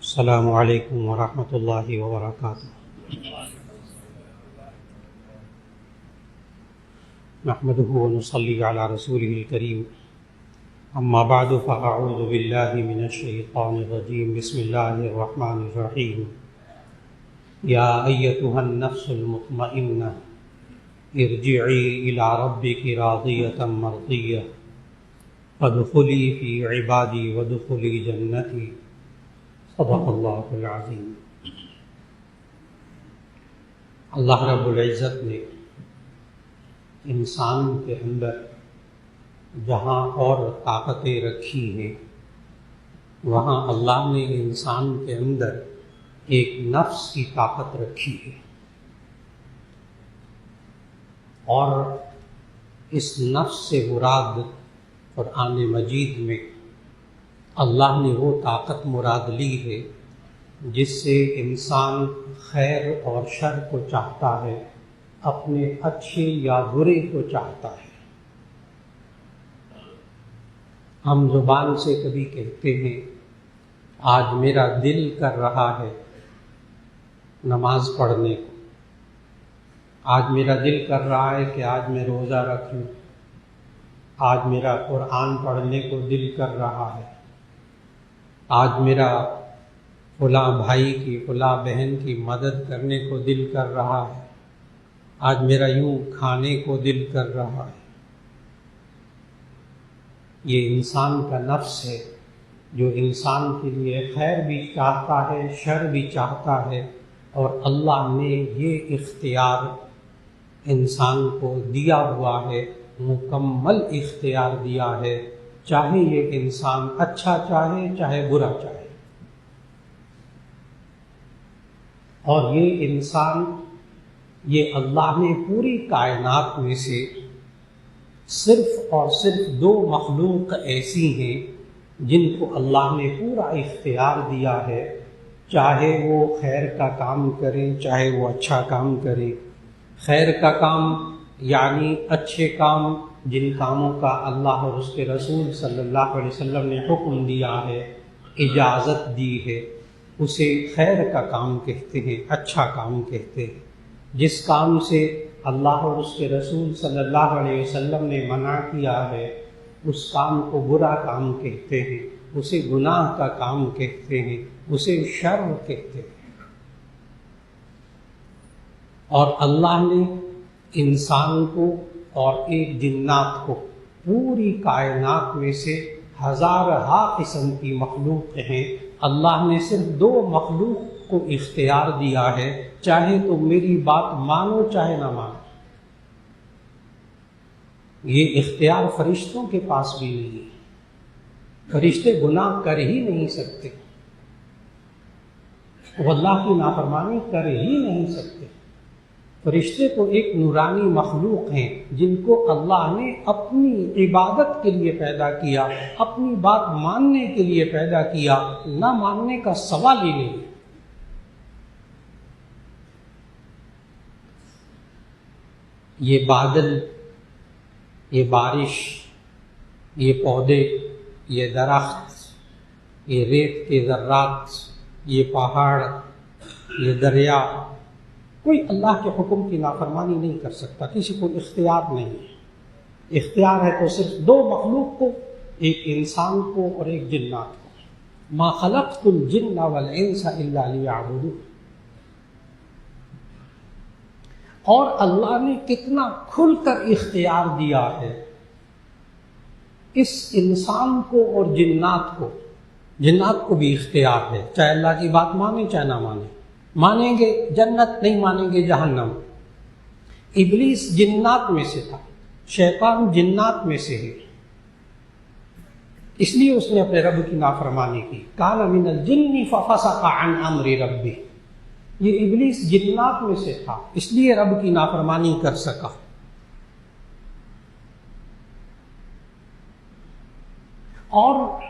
السلام علیکم ورحمۃ اللہ وبرکاتہ۔ نحمده ونصلی علی رسوله الکریم، اما بعد فاعوذ باللہ من الشیطان الرجیم، بسم اللہ الرحمن الرحیم۔ یا ایتها النفس المطمئنہ ارجعی الی ربک راضیۃ مرضیہ فادخلی فی عبادی وادخلی جنتی، صدق اللہ العظیم۔ اللہ رب العزت نے انسان کے اندر جہاں اور طاقتیں رکھی ہیں، وہاں اللہ نے انسان کے اندر ایک نفس کی طاقت رکھی ہے، اور اس نفس سے مراد قرآن مجید میں اللہ نے وہ طاقت مراد لی ہے جس سے انسان خیر اور شر کو چاہتا ہے، اپنے اچھے یا برے کو چاہتا ہے۔ ہم زبان سے کبھی کہتے ہیں آج میرا دل کر رہا ہے نماز پڑھنے کو، آج میرا دل کر رہا ہے کہ آج میں روزہ رکھ لوں، آج میرا قرآن پڑھنے کو دل کر رہا ہے، آج میرا فلاں بھائی کی فلاں بہن کی مدد کرنے کو دل کر رہا ہے، آج میرا یوں کھانے کو دل کر رہا ہے۔ یہ انسان کا نفس ہے جو انسان کے لیے خیر بھی چاہتا ہے، شر بھی چاہتا ہے، اور اللہ نے یہ اختیار انسان کو دیا ہوا ہے، مکمل اختیار دیا ہے، چاہے یہ انسان اچھا چاہے چاہے برا چاہے۔ اور یہ انسان، یہ اللہ نے پوری کائنات میں سے صرف اور صرف دو مخلوق ایسی ہیں جن کو اللہ نے پورا اختیار دیا ہے، چاہے وہ خیر کا کام کریں چاہے وہ اچھا کام کریں۔ خیر کا کام یعنی اچھے کام، جن کاموں کا اللہ اور اس کے رسول صلی اللہ علیہ وسلم نے حکم دیا ہے، اجازت دی ہے، اسے خیر کا کام کہتے ہیں، اچھا کام کہتے ہیں۔ جس کام سے اللہ اور اس کے رسول صلی اللہ علیہ وسلم نے منع کیا ہے، اس کام کو برا کام کہتے ہیں، اسے گناہ کا کام کہتے ہیں، اسے شر کہتے ہیں۔ اور اللہ نے انسان کو اور ایک جنات کو، پوری کائنات میں سے ہزارہا قسم کی مخلوق ہیں، اللہ نے صرف دو مخلوق کو اختیار دیا ہے، چاہے تو میری بات مانو چاہے نہ مانو۔ یہ اختیار فرشتوں کے پاس بھی نہیں ہے، فرشتے گناہ کر ہی نہیں سکتے، وہ اللہ کی نافرمانی کر ہی نہیں سکتے۔ فرشتے تو ایک نورانی مخلوق ہیں جن کو اللہ نے اپنی عبادت کے لیے پیدا کیا، اپنی بات ماننے کے لیے پیدا کیا، نہ ماننے کا سوال ہی نہیں۔ یہ بادل، یہ بارش، یہ پودے، یہ درخت، یہ ریت کے ذرات، یہ پہاڑ، یہ دریا، کوئی اللہ کے حکم کی نافرمانی نہیں کر سکتا، کسی کو اختیار نہیں ہے۔ اختیار ہے تو صرف دو مخلوق کو، ایک انسان کو اور ایک جنات کو۔ ما خلقت الجن والانس الا لیعبدون۔ اور اللہ نے کتنا کھل کر اختیار دیا ہے اس انسان کو اور جنات کو۔ جنات کو بھی اختیار ہے، چاہے اللہ کی بات مانے چاہے نہ مانے، مانیں گے جنت، نہیں مانیں گے جہنم۔ ابلیس جنات میں سے تھا، شیطان جنات میں سے ہے، اس لیے اس نے اپنے رب کی نافرمانی کی۔ کان من الجن ففسق عن امر ربہ، یہ ابلیس جنات میں سے تھا، اس لیے رب کی نافرمانی کر سکا۔ اور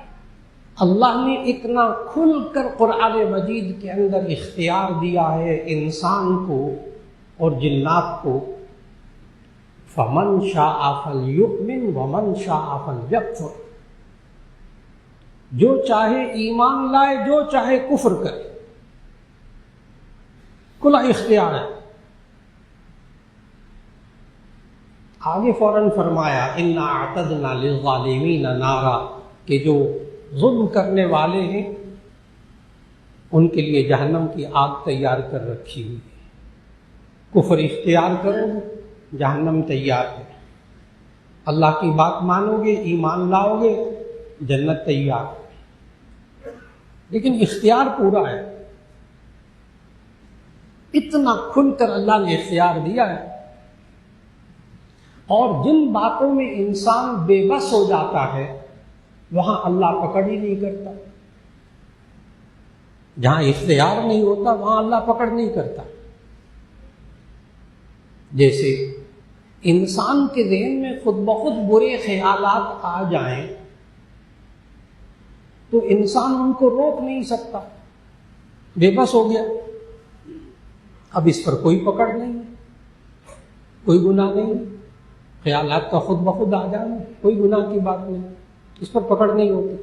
اللہ نے اتنا کھل کر قرآن مجید کے اندر اختیار دیا ہے انسان کو اور جنات کو، فمن شاء فلیؤمن ومن شاء فلیکفر۔ جو چاہے ایمان لائے، جو چاہے کفر کرے، کھلا اختیار ہے۔ آگے فوراً فرمایا اِنَّا اعْتَدْنَا لِلظَّالِمِينَ نَارًا، کہ جو ظلم کرنے والے ہیں ان کے لیے جہنم کی آگ تیار کر رکھی ہوئی ہے۔ کفر اختیار کرو گے جہنم تیار ہے، اللہ کی بات مانو گے، ایمان لاؤ گے، جنت تیار ہے۔ لیکن اختیار پورا ہے، اتنا کھل کر اللہ نے اختیار دیا ہے۔ اور جن باتوں میں انسان بے بس ہو جاتا ہے وہاں اللہ پکڑ ہی نہیں کرتا، جہاں اختیار نہیں ہوتا وہاں اللہ پکڑ نہیں کرتا۔ جیسے انسان کے ذہن میں خود بخود برے خیالات آ جائیں تو انسان ان کو روک نہیں سکتا، بے بس ہو گیا، اب اس پر کوئی پکڑ نہیں ہے، کوئی گناہ نہیں ہے، خیالات کا خود بخود آ جانا کوئی گناہ کی بات نہیں، اس پر پکڑ نہیں ہوتی۔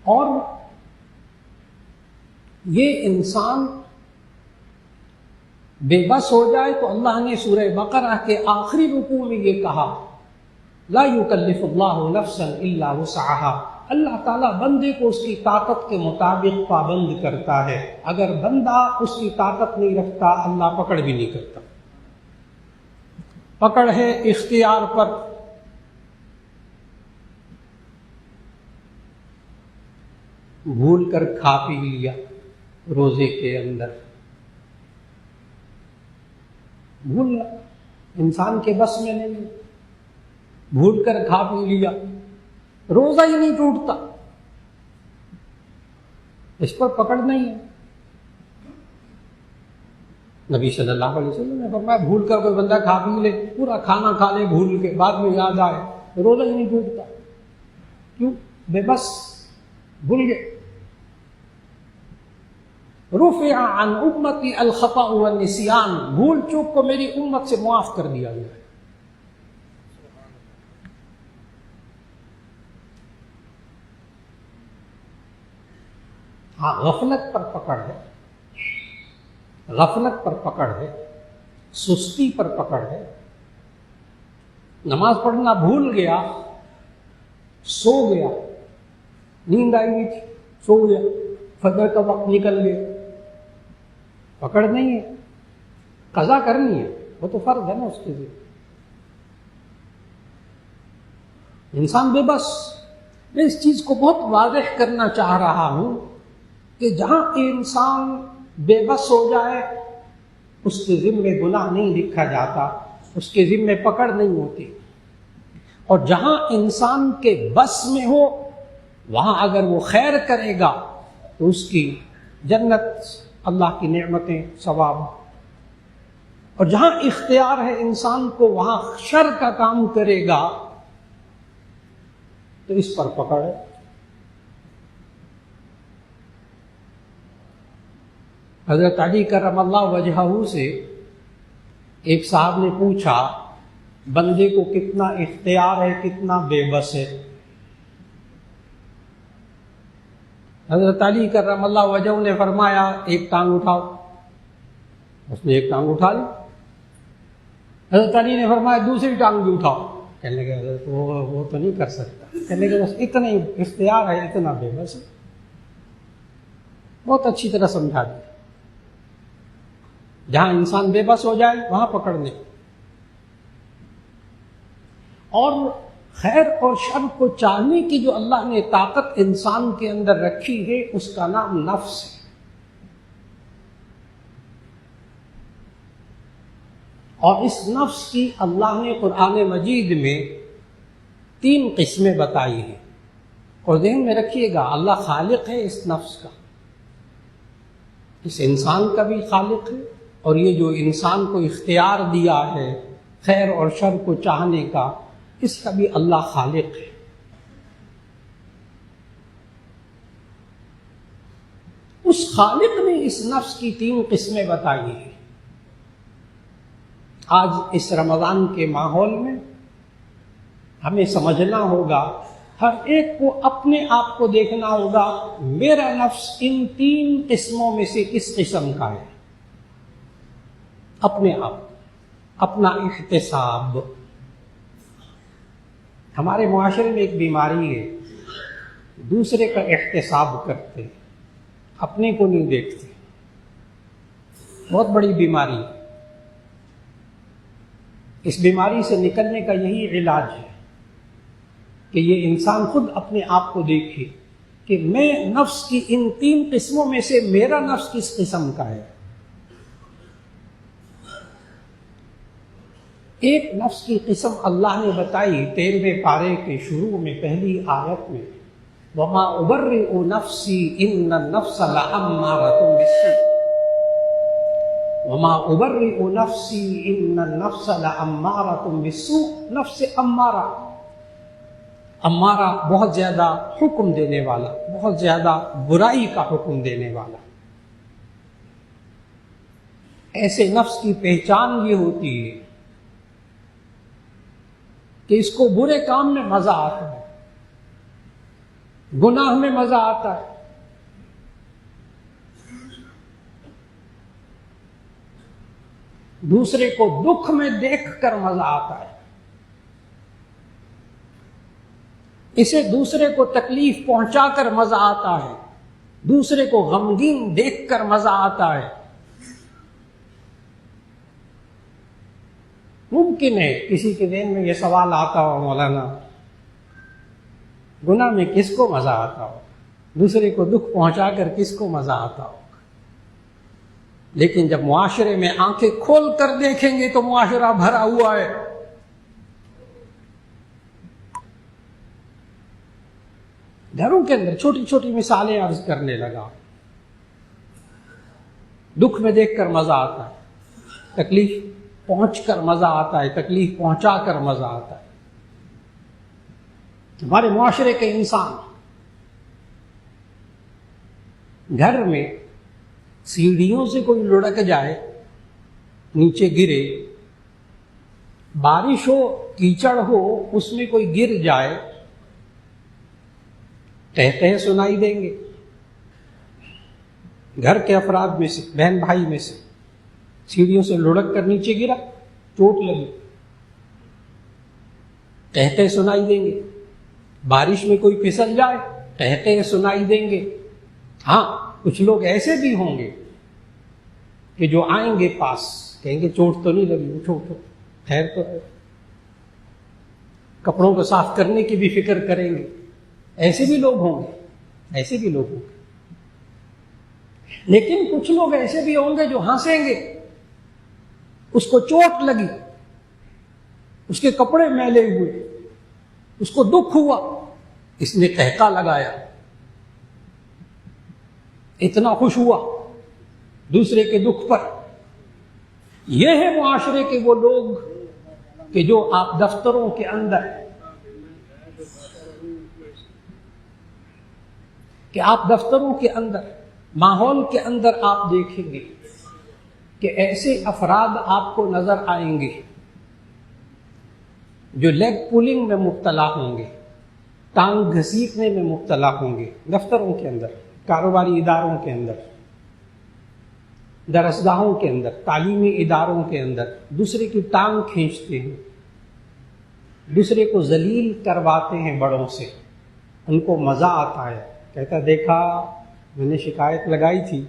اور یہ انسان بے بس ہو جائے تو اللہ نے سورہ بقرہ کے آخری رکوع میں یہ کہا لا یکلف اللہ نفسا الا وسعها، اللہ تعالیٰ بندے کو اس کی طاقت کے مطابق پابند کرتا ہے، اگر بندہ اس کی طاقت نہیں رکھتا اللہ پکڑ بھی نہیں کرتا۔ پکڑ ہے اختیار پر۔ بھول کر کھا پی لیا روزے کے اندر، بھولنا انسان کے بس میں نہیں، بھول کر کھا پی لیا، روزہ ہی نہیں ٹوٹتا، اس پر پکڑ نہیں ہے۔ نبی صلی اللہ علیہ وسلم نے فرمایا بھول کر کوئی بندہ کھا پی لے، پورا کھانا کھا لے بھول کے، بعد میں یاد آئے، روزہ ہی نہیں ٹوٹتا۔ کیوں؟ بے بس، بھول گئے۔ رفع عن امتی الخطأ والنسیان، بھول چوک کو میری امت سے معاف کر دیا گیا ہے۔ ہاں غفلت پر پکڑ ہے، غفلت پر پکڑ ہے، سستی پر پکڑ ہے۔ نماز پڑھنا بھول گیا، سو گیا، نیند آئی ہوئی تھی، سو گیا، فجر کا وقت نکل گیا، پکڑ نہیں ہے، قضا کرنی ہے، وہ تو فرض ہے نا اس کے لیے۔ انسان بے بس۔ میں اس چیز کو بہت واضح کرنا چاہ رہا ہوں کہ جہاں انسان بے بس ہو جائے اس کے ذمے گناہ نہیں لکھا جاتا، اس کے ذمے پکڑ نہیں ہوتی، اور جہاں انسان کے بس میں ہو وہاں اگر وہ خیر کرے گا تو اس کی جنت، اللہ کی نعمتیں، ثواب، اور جہاں اختیار ہے انسان کو وہاں شر کا کام کرے گا تو اس پر پکڑ ہے۔ حضرت علی کرم اللہ وجہہ سے ایک صاحب نے پوچھا بندے کو کتنا اختیار ہے، کتنا بے بس ہے؟ حضرت علی کرم اللہ وجہہ نے فرمایا ایک ٹانگ اٹھاؤ، اس نے ایک ٹانگ اٹھا لی۔ حضرت علی نے فرمایا دوسری ٹانگ بھی اٹھاؤ، کہنے لگے حضرت وہ تو نہیں کر سکتا، کہنے لگے بس اتنا ہی اختیار ہے، اتنا بے بس ہے۔ بہت اچھی طرح سمجھا دیا، جہاں انسان بے بس ہو جائے وہاں پکڑنے۔ اور خیر اور شر کو چاہنے کی جو اللہ نے طاقت انسان کے اندر رکھی ہے اس کا نام نفس ہے۔ اور اس نفس کی اللہ نے قرآن مجید میں 3 قسمیں بتائی ہیں، اور ذہن میں رکھیے گا اللہ خالق ہے اس نفس کا، اس انسان کا بھی خالق ہے، اور یہ جو انسان کو اختیار دیا ہے خیر اور شر کو چاہنے کا، اس کا بھی اللہ خالق ہے۔ اس خالق نے اس نفس کی 3 قسمیں بتائی ہیں۔ آج اس رمضان کے ماحول میں ہمیں سمجھنا ہوگا ہر ایک کو اپنے آپ کو دیکھنا ہوگا، میرا نفس ان 3 قسموں میں سے کس قسم کا ہے۔ اپنے آپ، اپنا احتساب۔ ہمارے معاشرے میں ایک بیماری ہے، دوسرے کا احتساب کرتے، اپنے کو نہیں دیکھتے، بہت بڑی بیماری۔ اس بیماری سے نکلنے کا یہی علاج ہے کہ یہ انسان خود اپنے آپ کو دیکھے کہ میں نفس کی ان 3 قسموں میں سے میرا نفس کس قسم کا ہے۔ ایک نفس کی قسم اللہ نے بتائی 13ویں پارے کے شروع میں پہلی آیت میں، وَمَا أُبَرِّئُ نَفْسِي إِنَّ النَّفْسَ لَأَمَّارَةٌ بِالسُّوءِ وَمَا أُبَرِّئُ نَفْسِي إِنَّ النَّفْسَ لَأَمَّارَةٌ بِالسُّوءِ۔ نفس امارہ بہت زیادہ حکم دینے والا، بہت زیادہ برائی کا حکم دینے والا۔ ایسے نفس کی پہچان یہ ہوتی ہے کہ اس کو برے کام میں مزہ آتا ہے، گناہ میں مزہ آتا ہے، دوسرے کو دکھ میں دیکھ کر مزہ آتا ہے، اسے دوسرے کو تکلیف پہنچا کر مزہ آتا ہے، دوسرے کو غمگین دیکھ کر مزہ آتا ہے۔ ممکن ہے کسی کے ذہن میں یہ سوال آتا ہو، مولانا گناہ میں کس کو مزہ آتا ہو، دوسرے کو دکھ پہنچا کر کس کو مزہ آتا ہو؟ لیکن جب معاشرے میں آنکھیں کھول کر دیکھیں گے تو معاشرہ بھرا ہوا ہے۔ گھروں کے اندر چھوٹی چھوٹی مثالیں عرض کرنے لگا، دکھ میں دیکھ کر مزہ آتا ہے، تکلیف پہنچ کر مزہ آتا ہے، تکلیف پہنچا کر مزہ آتا ہے۔ ہمارے معاشرے کے انسان گھر میں سیڑھیوں سے کوئی لڑک جائے، نیچے گرے، بارش ہو، کیچڑ ہو، اس میں کوئی گر جائے، کہتے سنائی دیں گے۔ گھر کے افراد میں سے، بہن بھائی میں سے سیڑھیوں سے لڑک کر نیچے گرا، چوٹ لگی، کہتے سنائی دیں گے۔ بارش میں کوئی پھسل جائے، کہتے سنائی دیں گے۔ ہاں، کچھ لوگ ایسے بھی ہوں گے کہ جو آئیں گے پاس، کہیں گے چوٹ تو نہیں لگی، اٹھو اٹھو، خیر تو ہے، کپڑوں کو صاف کرنے کی بھی فکر کریں گے۔ ایسے بھی لوگ ہوں گے، ایسے بھی لوگ ہوں گے۔ لیکن کچھ لوگ ایسے بھی ہوں گے جو ہنسیں گے، اس کو چوٹ لگی، اس کے کپڑے میلے ہوئے، اس کو دکھ ہوا، اس نے ٹہکا لگایا، اتنا خوش ہوا دوسرے کے دکھ پر۔ یہ ہے معاشرے کے وہ لوگ کہ جو آپ دفتروں کے اندر، کہ آپ دفتروں کے اندر، ماحول کے اندر آپ دیکھیں گے کہ ایسے افراد آپ کو نظر آئیں گے جو لیگ پولنگ میں مبتلا ہوں گے، ٹانگ گھسیٹنے میں مبتلا ہوں گے، دفتروں کے اندر، کاروباری اداروں کے اندر، درسگاہوں کے اندر، تعلیمی اداروں کے اندر، دوسرے کی ٹانگ کھینچتے ہیں، دوسرے کو ذلیل کرواتے ہیں بڑوں سے، ان کو مزہ آتا ہے، کہتا دیکھا میں نے شکایت لگائی تھی،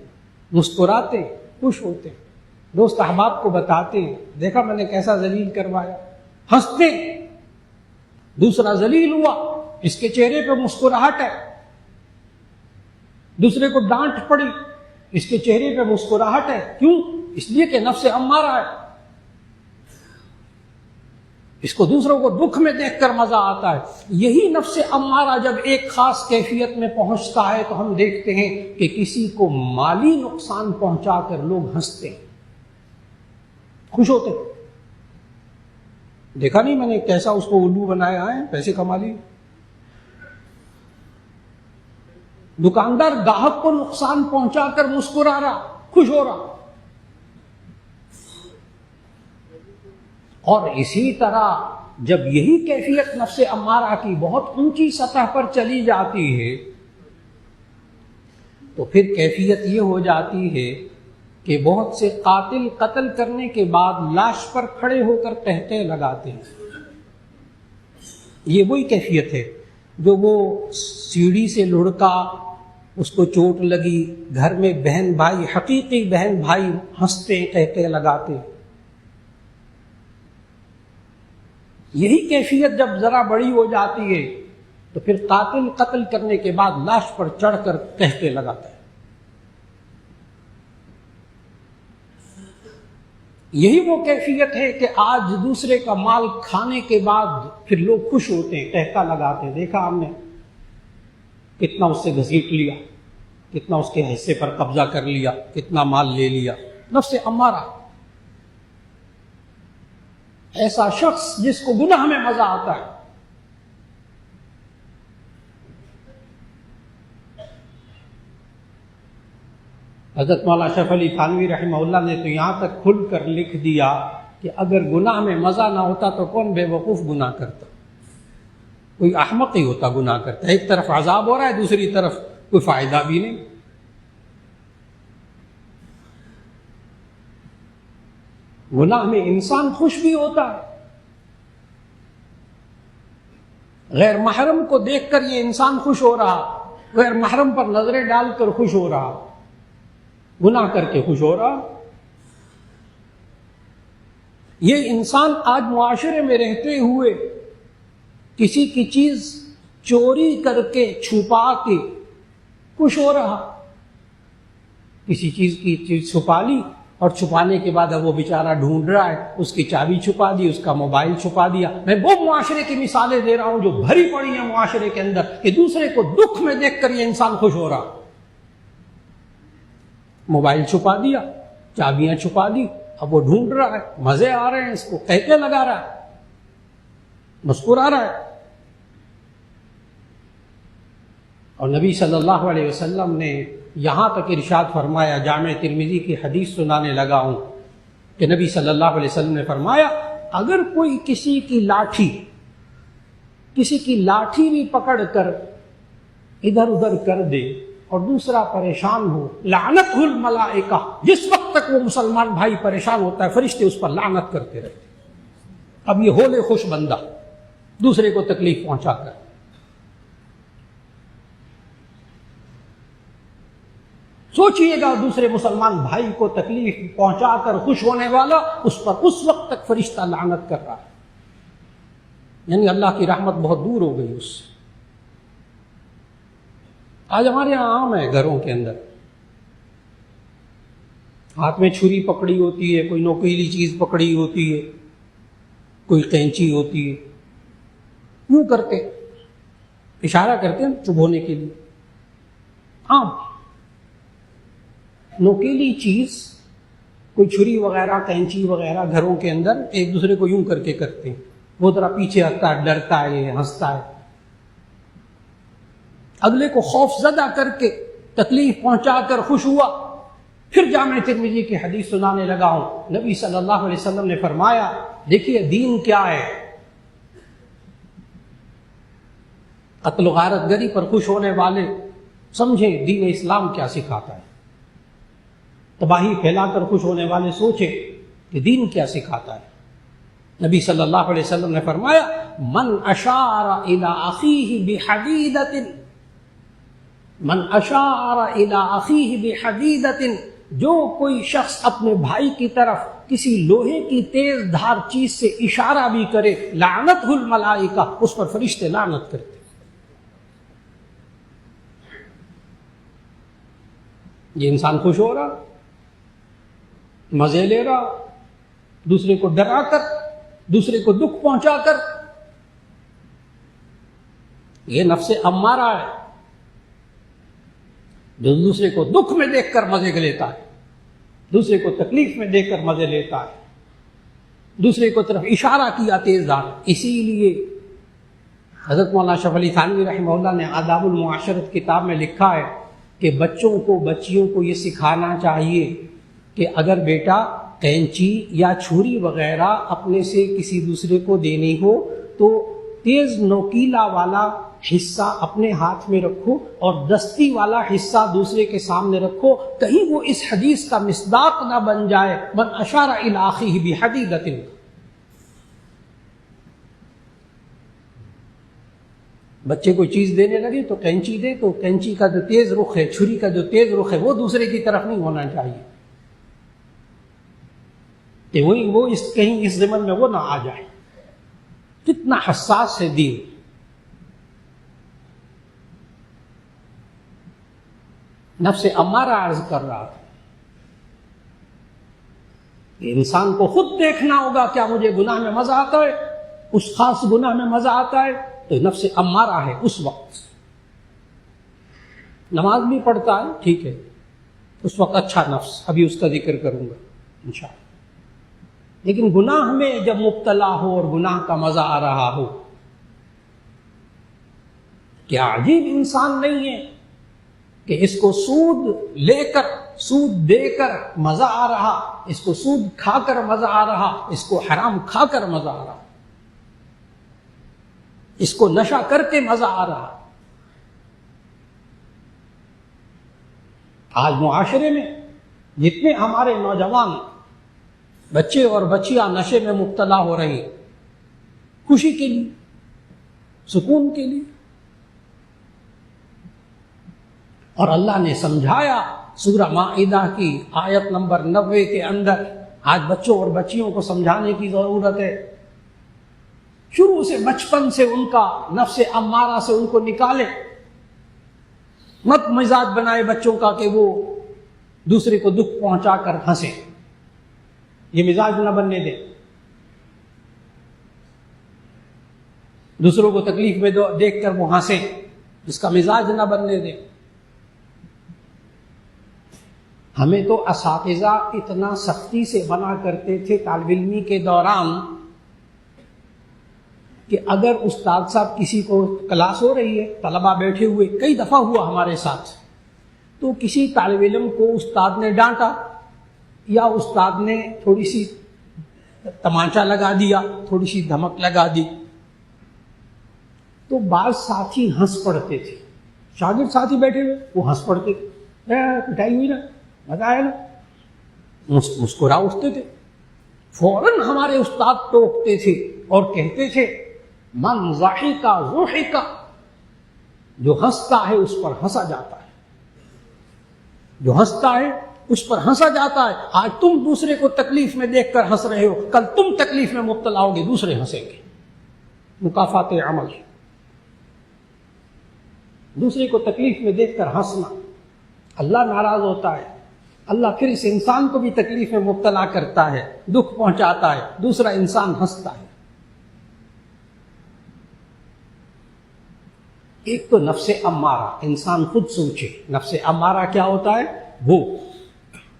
مسکراتے، خوش ہوتے، دوست احباب کو بتاتے ہیں دیکھا میں نے کیسا ذلیل کروایا، ہنستے، دوسرا ذلیل ہوا، اس کے چہرے پہ مسکراہٹ ہے، دوسرے کو ڈانٹ پڑی، اس کے چہرے پہ مسکراہٹ ہے، کیوں؟ اس لیے کہ نفس امارہ ہے، اس کو دوسروں کو دکھ میں دیکھ کر مزہ آتا ہے۔ یہی نفس امارہ جب ایک خاص کیفیت میں پہنچتا ہے تو ہم دیکھتے ہیں کہ کسی کو مالی نقصان پہنچا کر لوگ ہنستے ہیں، خوش ہوتے ہیں۔ دیکھا نہیں میں نے کیسا اس کو الو بنایا ہے، پیسے کما لیے۔ دکاندار گاہک کو نقصان پہنچا کر مسکرا رہا، خوش ہو رہا۔ اور اسی طرح جب یہی کیفیت نفس امارہ کی بہت اونچی سطح پر چلی جاتی ہے تو پھر کیفیت یہ ہو جاتی ہے کہ بہت سے قاتل قتل کرنے کے بعد لاش پر کھڑے ہو کر قہقہے لگاتے ہیں۔ یہ وہی کیفیت ہے جو وہ سیڑھی سے لڑکا، اس کو چوٹ لگی، گھر میں بہن بھائی، حقیقی بہن بھائی ہنستے قہقہے لگاتے۔ یہی کیفیت جب ذرا بڑی ہو جاتی ہے تو پھر قاتل قتل کرنے کے بعد لاش پر چڑھ کر قہقہے لگاتا ہے۔ یہی وہ کیفیت ہے کہ آج دوسرے کا مال کھانے کے بعد پھر لوگ خوش ہوتے ہیں، قہقہا لگاتے ہیں، دیکھا ہم نے کتنا اس سے گھسیٹ لیا، کتنا اس کے حصے پر قبضہ کر لیا، کتنا مال لے لیا۔ نفس امارہ، ایسا شخص جس کو گناہ میں مزہ آتا ہے۔ حضرت مولانا اشرف علی تھانوی رحمہ اللہ نے تو یہاں تک کھل کر لکھ دیا کہ اگر گناہ میں مزہ نہ ہوتا تو کون بے وقوف گناہ کرتا؟ کوئی احمق ہی ہوتا گناہ کرتا۔ ایک طرف عذاب ہو رہا ہے، دوسری طرف کوئی فائدہ بھی نہیں۔ گناہ میں انسان خوش بھی ہوتا ہے، غیر محرم کو دیکھ کر یہ انسان خوش ہو رہا، غیر محرم پر نظریں ڈال کر خوش ہو رہا، گناہ کر کے خوش ہو رہا۔ یہ انسان آج معاشرے میں رہتے ہوئے کسی کی چیز چوری کر کے چھپا کے خوش ہو رہا، کسی چیز کی چیز چھپا لی اور چھپانے کے بعد اب وہ بیچارہ ڈھونڈ رہا ہے، اس کی چابی چھپا دی، اس کا موبائل چھپا دیا۔ میں وہ معاشرے کی مثالیں دے رہا ہوں جو بھری پڑی ہیں معاشرے کے اندر کہ دوسرے کو دکھ میں دیکھ کر یہ انسان خوش ہو رہا۔ موبائل چھپا دیا، چابیاں چھپا دی، اب وہ ڈھونڈ رہا ہے، مزے آ رہے ہیں، اس کو قہقہے لگا رہا ہے، مسکرا رہا ہے۔ اور نبی صلی اللہ علیہ وسلم نے یہاں تک ارشاد فرمایا، جامع ترمذی کی حدیث سنانے لگا ہوں کہ نبی صلی اللہ علیہ وسلم نے فرمایا، اگر کوئی کسی کی لاٹھی بھی پکڑ کر ادھر ادھر کر دے اور دوسرا پریشان ہو، لعنت الملائکہ، جس وقت تک وہ مسلمان بھائی پریشان ہوتا ہے فرشتے اس پر لعنت کرتے رہتے۔ اب یہ ہولے خوش بندہ دوسرے کو تکلیف پہنچا کر، سوچئے گا دوسرے مسلمان بھائی کو تکلیف پہنچا کر خوش ہونے والا، اس پر اس وقت تک فرشتہ لعنت کر رہا ہے، یعنی اللہ کی رحمت بہت دور ہو گئی اس سے۔ آج ہمارے یہاں عام ہے، گھروں کے اندر ہاتھ میں چھری پکڑی ہوتی ہے، کوئی نوکیلی چیز پکڑی ہوتی ہے، کوئی قینچی ہوتی ہے، یوں کرتے اشارہ کرتے ہیں چپ ہونے کے لیے۔ عام نوکیلی چیز، کوئی چھری وغیرہ، قینچی وغیرہ گھروں کے اندر ایک دوسرے کو یوں کر کے کرتے ہیں، وہ ذرا پیچھے ہٹتا ہے، ڈرتا ہے، ہنستا ہے، اگلے کو خوف زدہ کر کے تکلیف پہنچا کر خوش ہوا۔ پھر جامع ترمذی کی حدیث سنانے لگا ہوں، نبی صلی اللہ علیہ وسلم نے فرمایا، دیکھیے دین کیا ہے، قتل و غارت گری پر خوش ہونے والے سمجھیں دین اسلام کیا سکھاتا ہے، تباہی پھیلا کر خوش ہونے والے سوچیں کہ دین کیا سکھاتا ہے۔ نبی صلی اللہ علیہ وسلم نے فرمایا، من اشار الی اخیہ بحدیدۃ، من اشار الی اخیہ بحدیدۃ، جو کوئی شخص اپنے بھائی کی طرف کسی لوہے کی تیز دھار چیز سے اشارہ بھی کرے، لعنتہ الملائکہ، اس پر فرشتے لعنت کرتے۔ یہ انسان خوش ہو رہا، مزے لے رہا، دوسرے کو ڈرا کر، دوسرے کو دکھ پہنچا کر، یہ نفس امارہ ہے جو دوسرے کو دکھ میں دیکھ کر مزے لیتا ہے، دوسرے کو تکلیف میں دیکھ کر مزے لیتا ہے، دوسرے کو طرف اشارہ کیا تیز دھار۔ اسی لیے حضرت مولانا اشرف علی تھانوی رحمہ اللہ نے آداب المعاشرت کتاب میں لکھا ہے کہ بچوں کو، بچیوں کو یہ سکھانا چاہیے کہ اگر بیٹا کینچی یا چھری وغیرہ اپنے سے کسی دوسرے کو دینی ہو تو تیز نوکیلا والا حصہ اپنے ہاتھ میں رکھو اور دستی والا حصہ دوسرے کے سامنے رکھو، کہیں وہ اس حدیث کا مصداق نہ بن جائے، من اشار الی اخیہ بحدیدۃ۔ بچے کوئی چیز دینے لگے تو کینچی دے، تو کینچی کا جو تیز رخ ہے، چھری کا جو تیز رخ ہے، وہ دوسرے کی طرف نہیں ہونا چاہیے کہ وہ کہیں اس ضمن میں وہ نہ آ جائے۔ کتنا حساس ہے دین۔ نفس امارہ عرض کر رہا تھا کہ انسان کو خود دیکھنا ہوگا، کیا مجھے گناہ میں مزہ آتا ہے؟ اس خاص گناہ میں مزہ آتا ہے تو نفس امارہ ہے اس وقت۔ نماز بھی پڑھتا ہے، ٹھیک ہے، اس وقت اچھا نفس، ابھی اس کا ذکر کروں گا انشاءاللہ۔ لیکن گناہ میں جب مبتلا ہو اور گناہ کا مزہ آ رہا ہو، کیا عجیب انسان نہیں ہے کہ اس کو سود لے کر، سود دے کر مزہ آ رہا، اس کو سود کھا کر مزہ آ رہا، اس کو حرام کھا کر مزہ آ رہا، اس کو نشہ کر کے مزہ آ رہا۔ آج معاشرے میں جتنے ہمارے نوجوان بچے اور بچیاں نشے میں مبتلا ہو رہی ہیں، خوشی کے لیے، سکون کے لیے، اور اللہ نے سمجھایا سورہ مائدہ کی آیت نمبر 90 کے اندر۔ آج بچوں اور بچیوں کو سمجھانے کی ضرورت ہے، شروع سے بچپن سے ان کا نفس امارہ سے ان کو نکالے، مت مزاج بنائے بچوں کا کہ وہ دوسرے کو دکھ پہنچا کر ہنسے، یہ مزاج نہ بننے دیں، دوسروں کو تکلیف میں دیکھ کر وہ ہنسے، اس کا مزاج نہ بننے دیں۔ ہمیں تو اساتذہ اتنا سختی سے منع کرتے تھے طالب علمی کے دوران کہ اگر استاد صاحب کسی کو کلاس ہو رہی ہے، طلبہ بیٹھے ہوئے، کئی دفعہ ہوا ہمارے ساتھ، تو کسی طالب علم کو استاد نے ڈانٹا یا استاد نے تھوڑی سی تمانچہ لگا دیا، تھوڑی سی دھمک لگا دی، تو بعض ساتھی ہنس پڑتے تھے، شاگرد ساتھی بیٹھے ہوئے وہ ہنس پڑتے تھے، پٹائی ہوئی نا، مزہ آیا نا، مسکرا اٹھتے تھے۔ فوراً ہمارے استاد ٹوکتے تھے اور کہتے تھے من ضحک ضحک، جو ہنستا ہے اس پر ہنسا جاتا ہے، جو ہنستا ہے اس پر ہنسا جاتا ہے۔ آج تم دوسرے کو تکلیف میں دیکھ کر ہنس رہے ہو، کل تم تکلیف میں مبتلا ہوگے، دوسرے ہنسیں گے۔ مکافات عمل، دوسرے کو تکلیف میں دیکھ کر ہنسنا، اللہ ناراض ہوتا ہے، اللہ پھر اس انسان کو بھی تکلیف میں مبتلا کرتا ہے، دکھ پہنچاتا ہے، دوسرا انسان ہنستا ہے۔ ایک تو نفس امارہ، انسان خود سوچے نفس امارہ کیا ہوتا ہے، وہ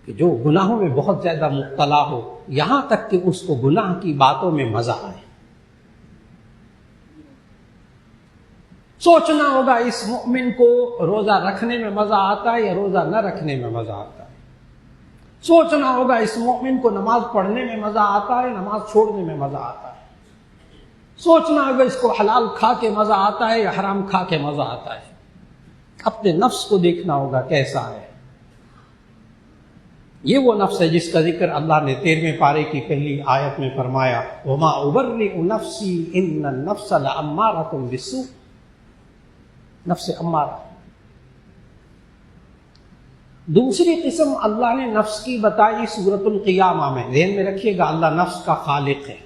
کہ جو گناہوں میں بہت زیادہ مبتلا ہو، یہاں تک کہ اس کو گناہ کی باتوں میں مزہ آئے۔ سوچنا ہوگا اس مومن کو روزہ رکھنے میں مزہ آتا ہے یا روزہ نہ رکھنے میں مزہ آتا ہے، سوچنا ہوگا اس مومن کو نماز پڑھنے میں مزہ آتا ہے، نماز چھوڑنے میں مزہ آتا ہے، سوچنا ہوگا اس کو حلال کھا کے مزہ آتا ہے یا حرام کھا کے مزہ آتا ہے۔ اپنے نفس کو دیکھنا ہوگا کیسا ہے۔ یہ وہ نفس ہے جس کا ذکر اللہ نے 13ویں پارے کی پہلی آیت میں فرمایا، وَمَا أُبَرِّئُ نَفْسِي إِنَّ النَّفْسَ لَأَمَّارَةٌ بِالسُّوءِ، نفس امارہ۔ دوسری قسم اللہ نے نفس کی بتائی سورۃ القیامہ میں، ذہن میں رکھیے گا اللہ نفس کا خالق ہے،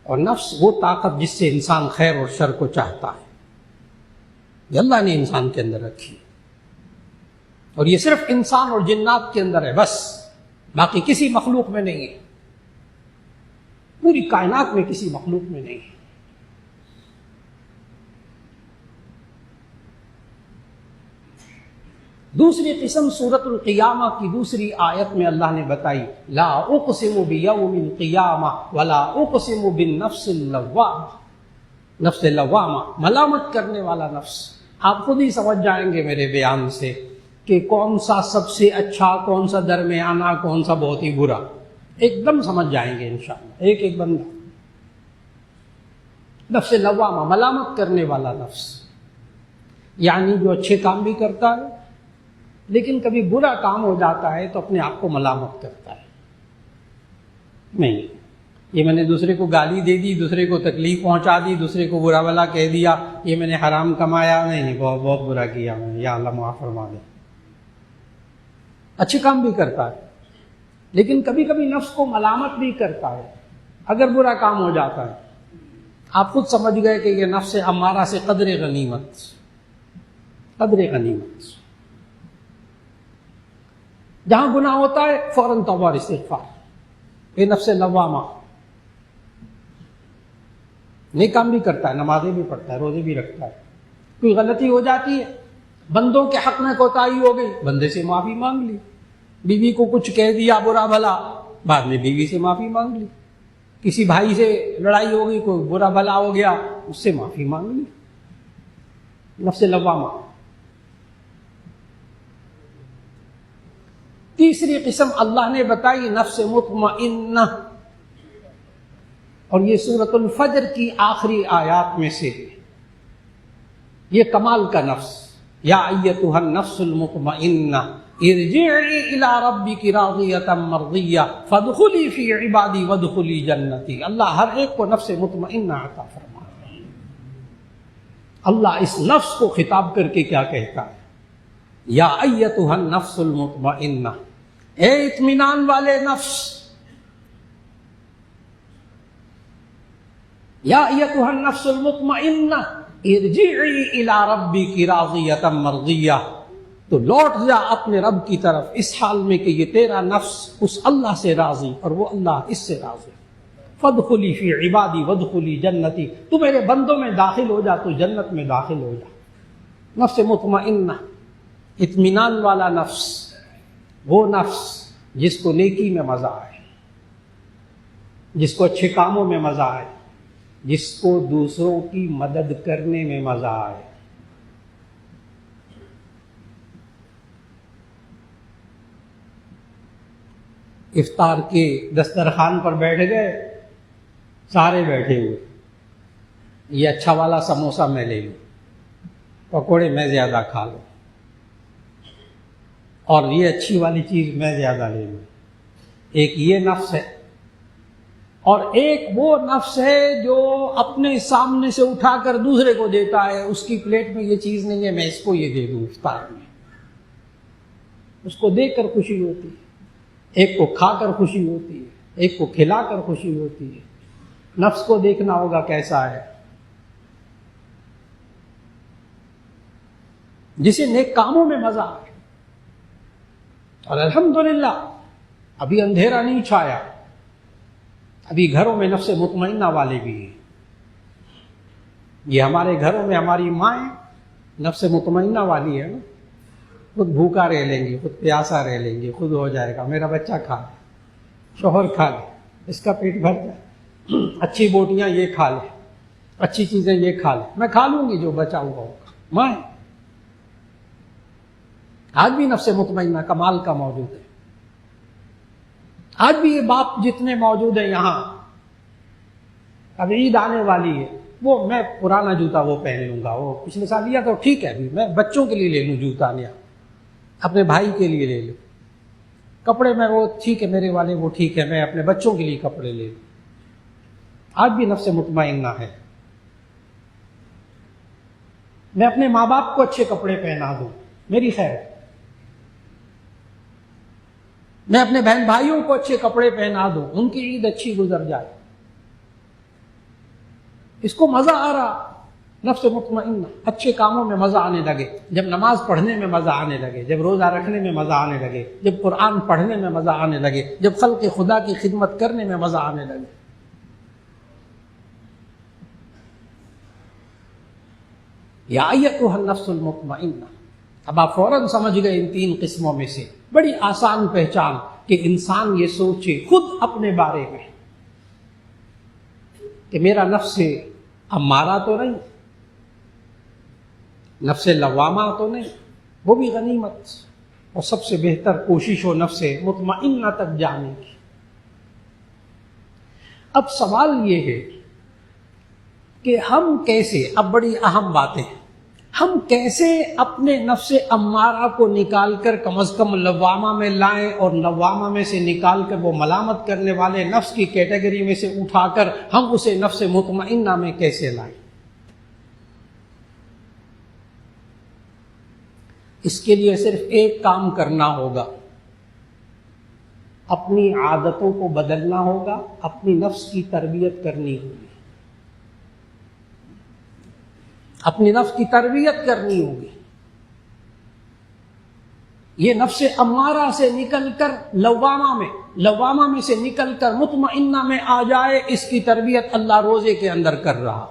اور نفس وہ طاقت جس سے انسان خیر اور شر کو چاہتا ہے، یہ اللہ نے انسان کے اندر رکھی، اور یہ صرف انسان اور جنات کے اندر ہے بس، باقی کسی مخلوق میں نہیں ہے، پوری کائنات میں کسی مخلوق میں نہیں ہے۔ دوسری قسم سورۃ القیامہ کی دوسری آیت میں اللہ نے بتائی، لا اقسم بیوم القیامہ ولا اقسم بالنفس اللوامہ، نفس لوامہ، ملامت کرنے والا نفس۔ آپ خود ہی سمجھ جائیں گے میرے بیان سے کہ کون سا سب سے اچھا، کون سا درمیانہ، کون سا بہت ہی برا۔ ایک دم سمجھ جائیں گے انشاءاللہ. ایک ایک بندہ نفس لوامہ، ملامت کرنے والا نفس، یعنی جو اچھے کام بھی کرتا ہے لیکن کبھی برا کام ہو جاتا ہے تو اپنے آپ کو ملامت کرتا ہے. نہیں، یہ میں نے دوسرے کو گالی دے دی، دوسرے کو تکلیف پہنچا دی، دوسرے کو برا بھلا کہہ دیا، یہ میں نے حرام کمایا، نہیں بہت بہت برا کیا میں نے، یا اللہ معاف فرما دے. اچھے کام بھی کرتا ہے لیکن کبھی کبھی نفس کو ملامت بھی کرتا ہے اگر برا کام ہو جاتا ہے. آپ خود سمجھ گئے کہ یہ نفس امارہ سے قدر غنیمت، قدر غنیمت. جہاں گناہ ہوتا ہے فوراً توبہ اور استغفار. یہ نفس لوامہ نیک کام بھی کرتا ہے، نمازیں بھی پڑھتا ہے، روزے بھی رکھتا ہے. کوئی غلطی ہو جاتی ہے، بندوں کے حق میں کوتاہی ہو گئی، بندے سے معافی مانگ لی. بیوی کو کچھ کہہ دیا برا بھلا، بعد میں بیوی سے معافی مانگ لی. کسی بھائی سے لڑائی ہو گئی، کوئی برا بھلا ہو گیا، اس سے معافی مانگ لی. نفس لوامہ. تیسری قسم اللہ نے بتائی نفس مطمئنہ، اور یہ سورۃ الفجر کی آخری آیات میں سے ہے. یہ کمال کا نفس، یا ایتھا النفس المطمئنہ ارجعی الی ربک راضیۃ مرضیہ فادخلی فی عبادی وادخلی جنتی. اللہ ہر ایک کو نفس مطمئنہ عطا فرماتا ہے. اللہ اس نفس کو خطاب کر کے کیا کہتا ہے؟ یا ایتھا النفس المطمئنہ، اے اطمینان والے نفس. یا ایتھا النفس المطمئنہ ارجعی الی ربک راضیۃ مرضیہ، تو لوٹ جا اپنے رب کی طرف اس حال میں کہ یہ تیرا نفس اس اللہ سے راضی اور وہ اللہ اس سے راضی. فادخلی فی عبادی وادخلی جنتی، تو میرے بندوں میں داخل ہو جا، تو جنت میں داخل ہو جا. نفس مطمئنہ، اطمینان والا نفس، وہ نفس جس کو نیکی میں مزہ آئے، جس کو اچھے کاموں میں مزہ آئے، جس کو دوسروں کی مدد کرنے میں مزہ آئے. افطار کے دسترخوان پر بیٹھ گئے، سارے بیٹھے ہوئے، یہ اچھا والا سموسہ میں لے لوں، پکوڑے میں زیادہ کھا لوں، اور یہ اچھی والی چیز میں زیادہ لے لوں. ایک یہ نفس ہے، اور ایک وہ نفس ہے جو اپنے سامنے سے اٹھا کر دوسرے کو دیتا ہے. اس کی پلیٹ میں یہ چیز نہیں ہے، میں اس کو یہ دے دوں افطار میں. اس کو دیکھ کر خوشی ہوتی ہے، ایک کو کھا کر خوشی ہوتی ہے، ایک کو کھلا کر خوشی ہوتی ہے. نفس کو دیکھنا ہوگا کیسا ہے. جسے نیک کاموں میں مزہ آئے. اور الحمدللہ ابھی اندھیرا نہیں چھایا، ابھی گھروں میں نفس مطمئنہ والے بھی ہیں. یہ ہمارے گھروں میں ہماری مائیں نفس مطمئنہ والی ہے نا، خود بھوکا رہ لیں گی، خود پیاسا رہ لیں گی، خود ہو جائے گا، میرا بچہ کھا لے، شوہر کھا لے، اس کا پیٹ بھر جائے، اچھی بوٹیاں یہ کھا لے، اچھی چیزیں یہ کھا لے، میں کھا لوں گی جو بچا ہوا ہوگا. مائیں آج بھی نفس مطمئنہ کمال کا موجود ہے. آج بھی یہ باپ جتنے موجود ہیں یہاں، اب عید آنے والی ہے، وہ میں پرانا جوتا وہ پہن لوں گا، وہ پچھلے سال لیا تو ٹھیک ہے، ابھی میں بچوں کے لیے لے لوں جوتا نیا، اپنے بھائی کے لیے لے لوں. کپڑے میں وہ ٹھیک ہے میرے والے، وہ ٹھیک ہے میں اپنے بچوں کے لیے کپڑے لے لوں. آج بھی نفس مطمئنہ ہے. میں اپنے ماں باپ کو اچھے کپڑے پہنا دوں، میری خیر. میں اپنے بہن بھائیوں کو اچھے کپڑے پہنا دوں، ان کی عید اچھی گزر جائے. اس کو مزہ آ رہا. نفس مطمئنہ، اچھے کاموں میں مزہ آنے لگے، جب نماز پڑھنے میں مزہ آنے لگے، جب روزہ رکھنے میں مزہ آنے لگے، جب قرآن پڑھنے میں مزہ آنے لگے، جب خلق خدا کی خدمت کرنے میں مزہ آنے لگے. یا ایتھا النفس المطمئنہ. اب آپ فوراً سمجھ گئے ان تین قسموں میں سے. بڑی آسان پہچان کہ انسان یہ سوچے خود اپنے بارے میں کہ میرا نفس امارہ تو نہیں، نفس لوامہ تو نہیں، وہ بھی غنیمت. اور سب سے بہتر کوشش ہو نفس مطمئنہ تک جانے کی. اب سوال یہ ہے کہ ہم کیسے، اب بڑی اہم باتیں، ہم کیسے اپنے نفس امارہ کو نکال کر کم از کم لوامہ میں لائیں، اور لوامہ میں سے نکال کر وہ ملامت کرنے والے نفس کی کیٹیگری میں سے اٹھا کر ہم اسے نفس مطمئنہ میں کیسے لائیں؟ اس کے لیے صرف ایک کام کرنا ہوگا، اپنی عادتوں کو بدلنا ہوگا، اپنی نفس کی تربیت کرنی ہوگی، اپنی نفس کی تربیت کرنی ہوگی۔ یہ نفس امارہ سے نکل کر لوامہ میں سے نکل کر مطمئنہ میں آ جائے، اس کی تربیت اللہ روزے کے اندر کر رہا۔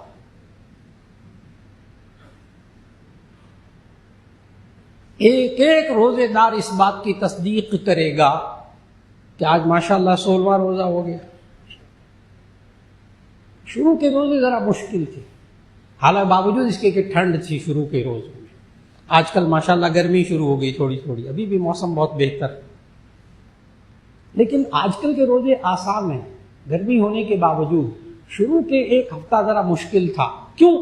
ایک ایک روزے دار اس بات کی تصدیق کرے گا کہ آج ماشاءاللہ 16واں روزہ ہو گیا۔ شروع کے روزے ذرا مشکل تھے، حالانکہ باوجود اس کے کہ ٹھنڈ تھی شروع کے روزوں میں۔ آج کل ماشاءاللہ گرمی شروع ہو گئی تھوڑی تھوڑی، ابھی بھی موسم بہت بہتر، لیکن آج کل کے روزے آسان ہیں گرمی ہونے کے باوجود۔ شروع کے ایک ہفتہ ذرا مشکل تھا، کیوں؟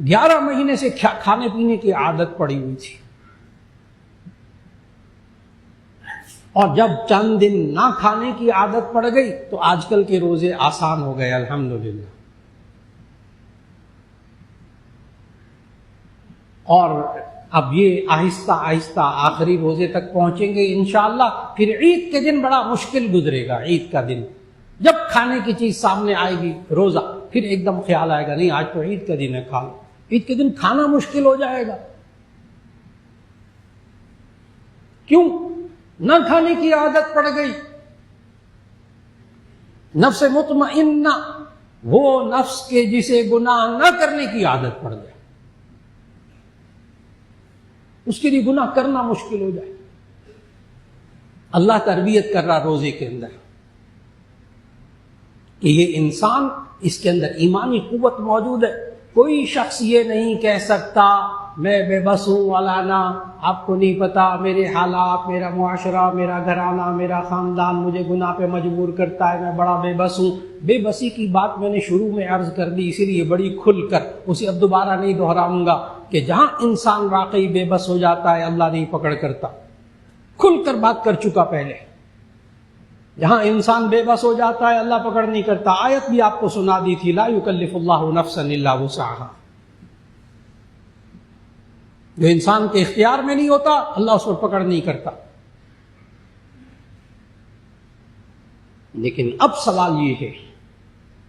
11 مہینے سے کھانے پینے کی عادت پڑی ہوئی تھی، اور جب چند دن نہ کھانے کی عادت پڑ گئی تو آج کل کے روزے آسان ہو گئے الحمدللہ۔ اور اب یہ آہستہ آہستہ آخری روزے تک پہنچیں گے انشاءاللہ۔ پھر عید کے دن بڑا مشکل گزرے گا، عید کا دن جب کھانے کی چیز سامنے آئے گی روزہ، پھر ایک دم خیال آئے گا نہیں آج تو عید کا دن ہے، کھا لو۔ عید کے دن کھانا مشکل ہو جائے گا، کیوں؟ نہ کھانے کی عادت پڑ گئی۔ نفس مطمئنہ وہ نفس کے جسے گناہ نہ کرنے کی عادت پڑ جائے، اس کے لیے گناہ کرنا مشکل ہو جائے۔ اللہ تربیت کر رہا روزے کے اندر کہ یہ انسان، اس کے اندر ایمانی قوت موجود ہے۔ کوئی شخص یہ نہیں کہہ سکتا میں بے بس ہوں، مولانا آپ کو نہیں پتا میرے حالات، میرا معاشرہ، میرا گھرانہ، میرا خاندان مجھے گناہ پہ مجبور کرتا ہے، میں بڑا بے بس ہوں۔ بے بسی کی بات میں نے شروع میں عرض کر دی، اسی لیے بڑی کھل کر اسے اب دوبارہ نہیں دہراؤں گا کہ جہاں انسان واقعی بے بس ہو جاتا ہے اللہ نہیں پکڑ کرتا، کھل کر بات کر چکا پہلے۔ جہاں انسان بے بس ہو جاتا ہے اللہ پکڑ نہیں کرتا، آیت بھی آپ کو سنا دی تھی، لا یکلف اللہ نفسا الا وسعها۔ جو انسان کے اختیار میں نہیں ہوتا اللہ اس پر پکڑ نہیں کرتا۔ لیکن اب سوال یہ ہے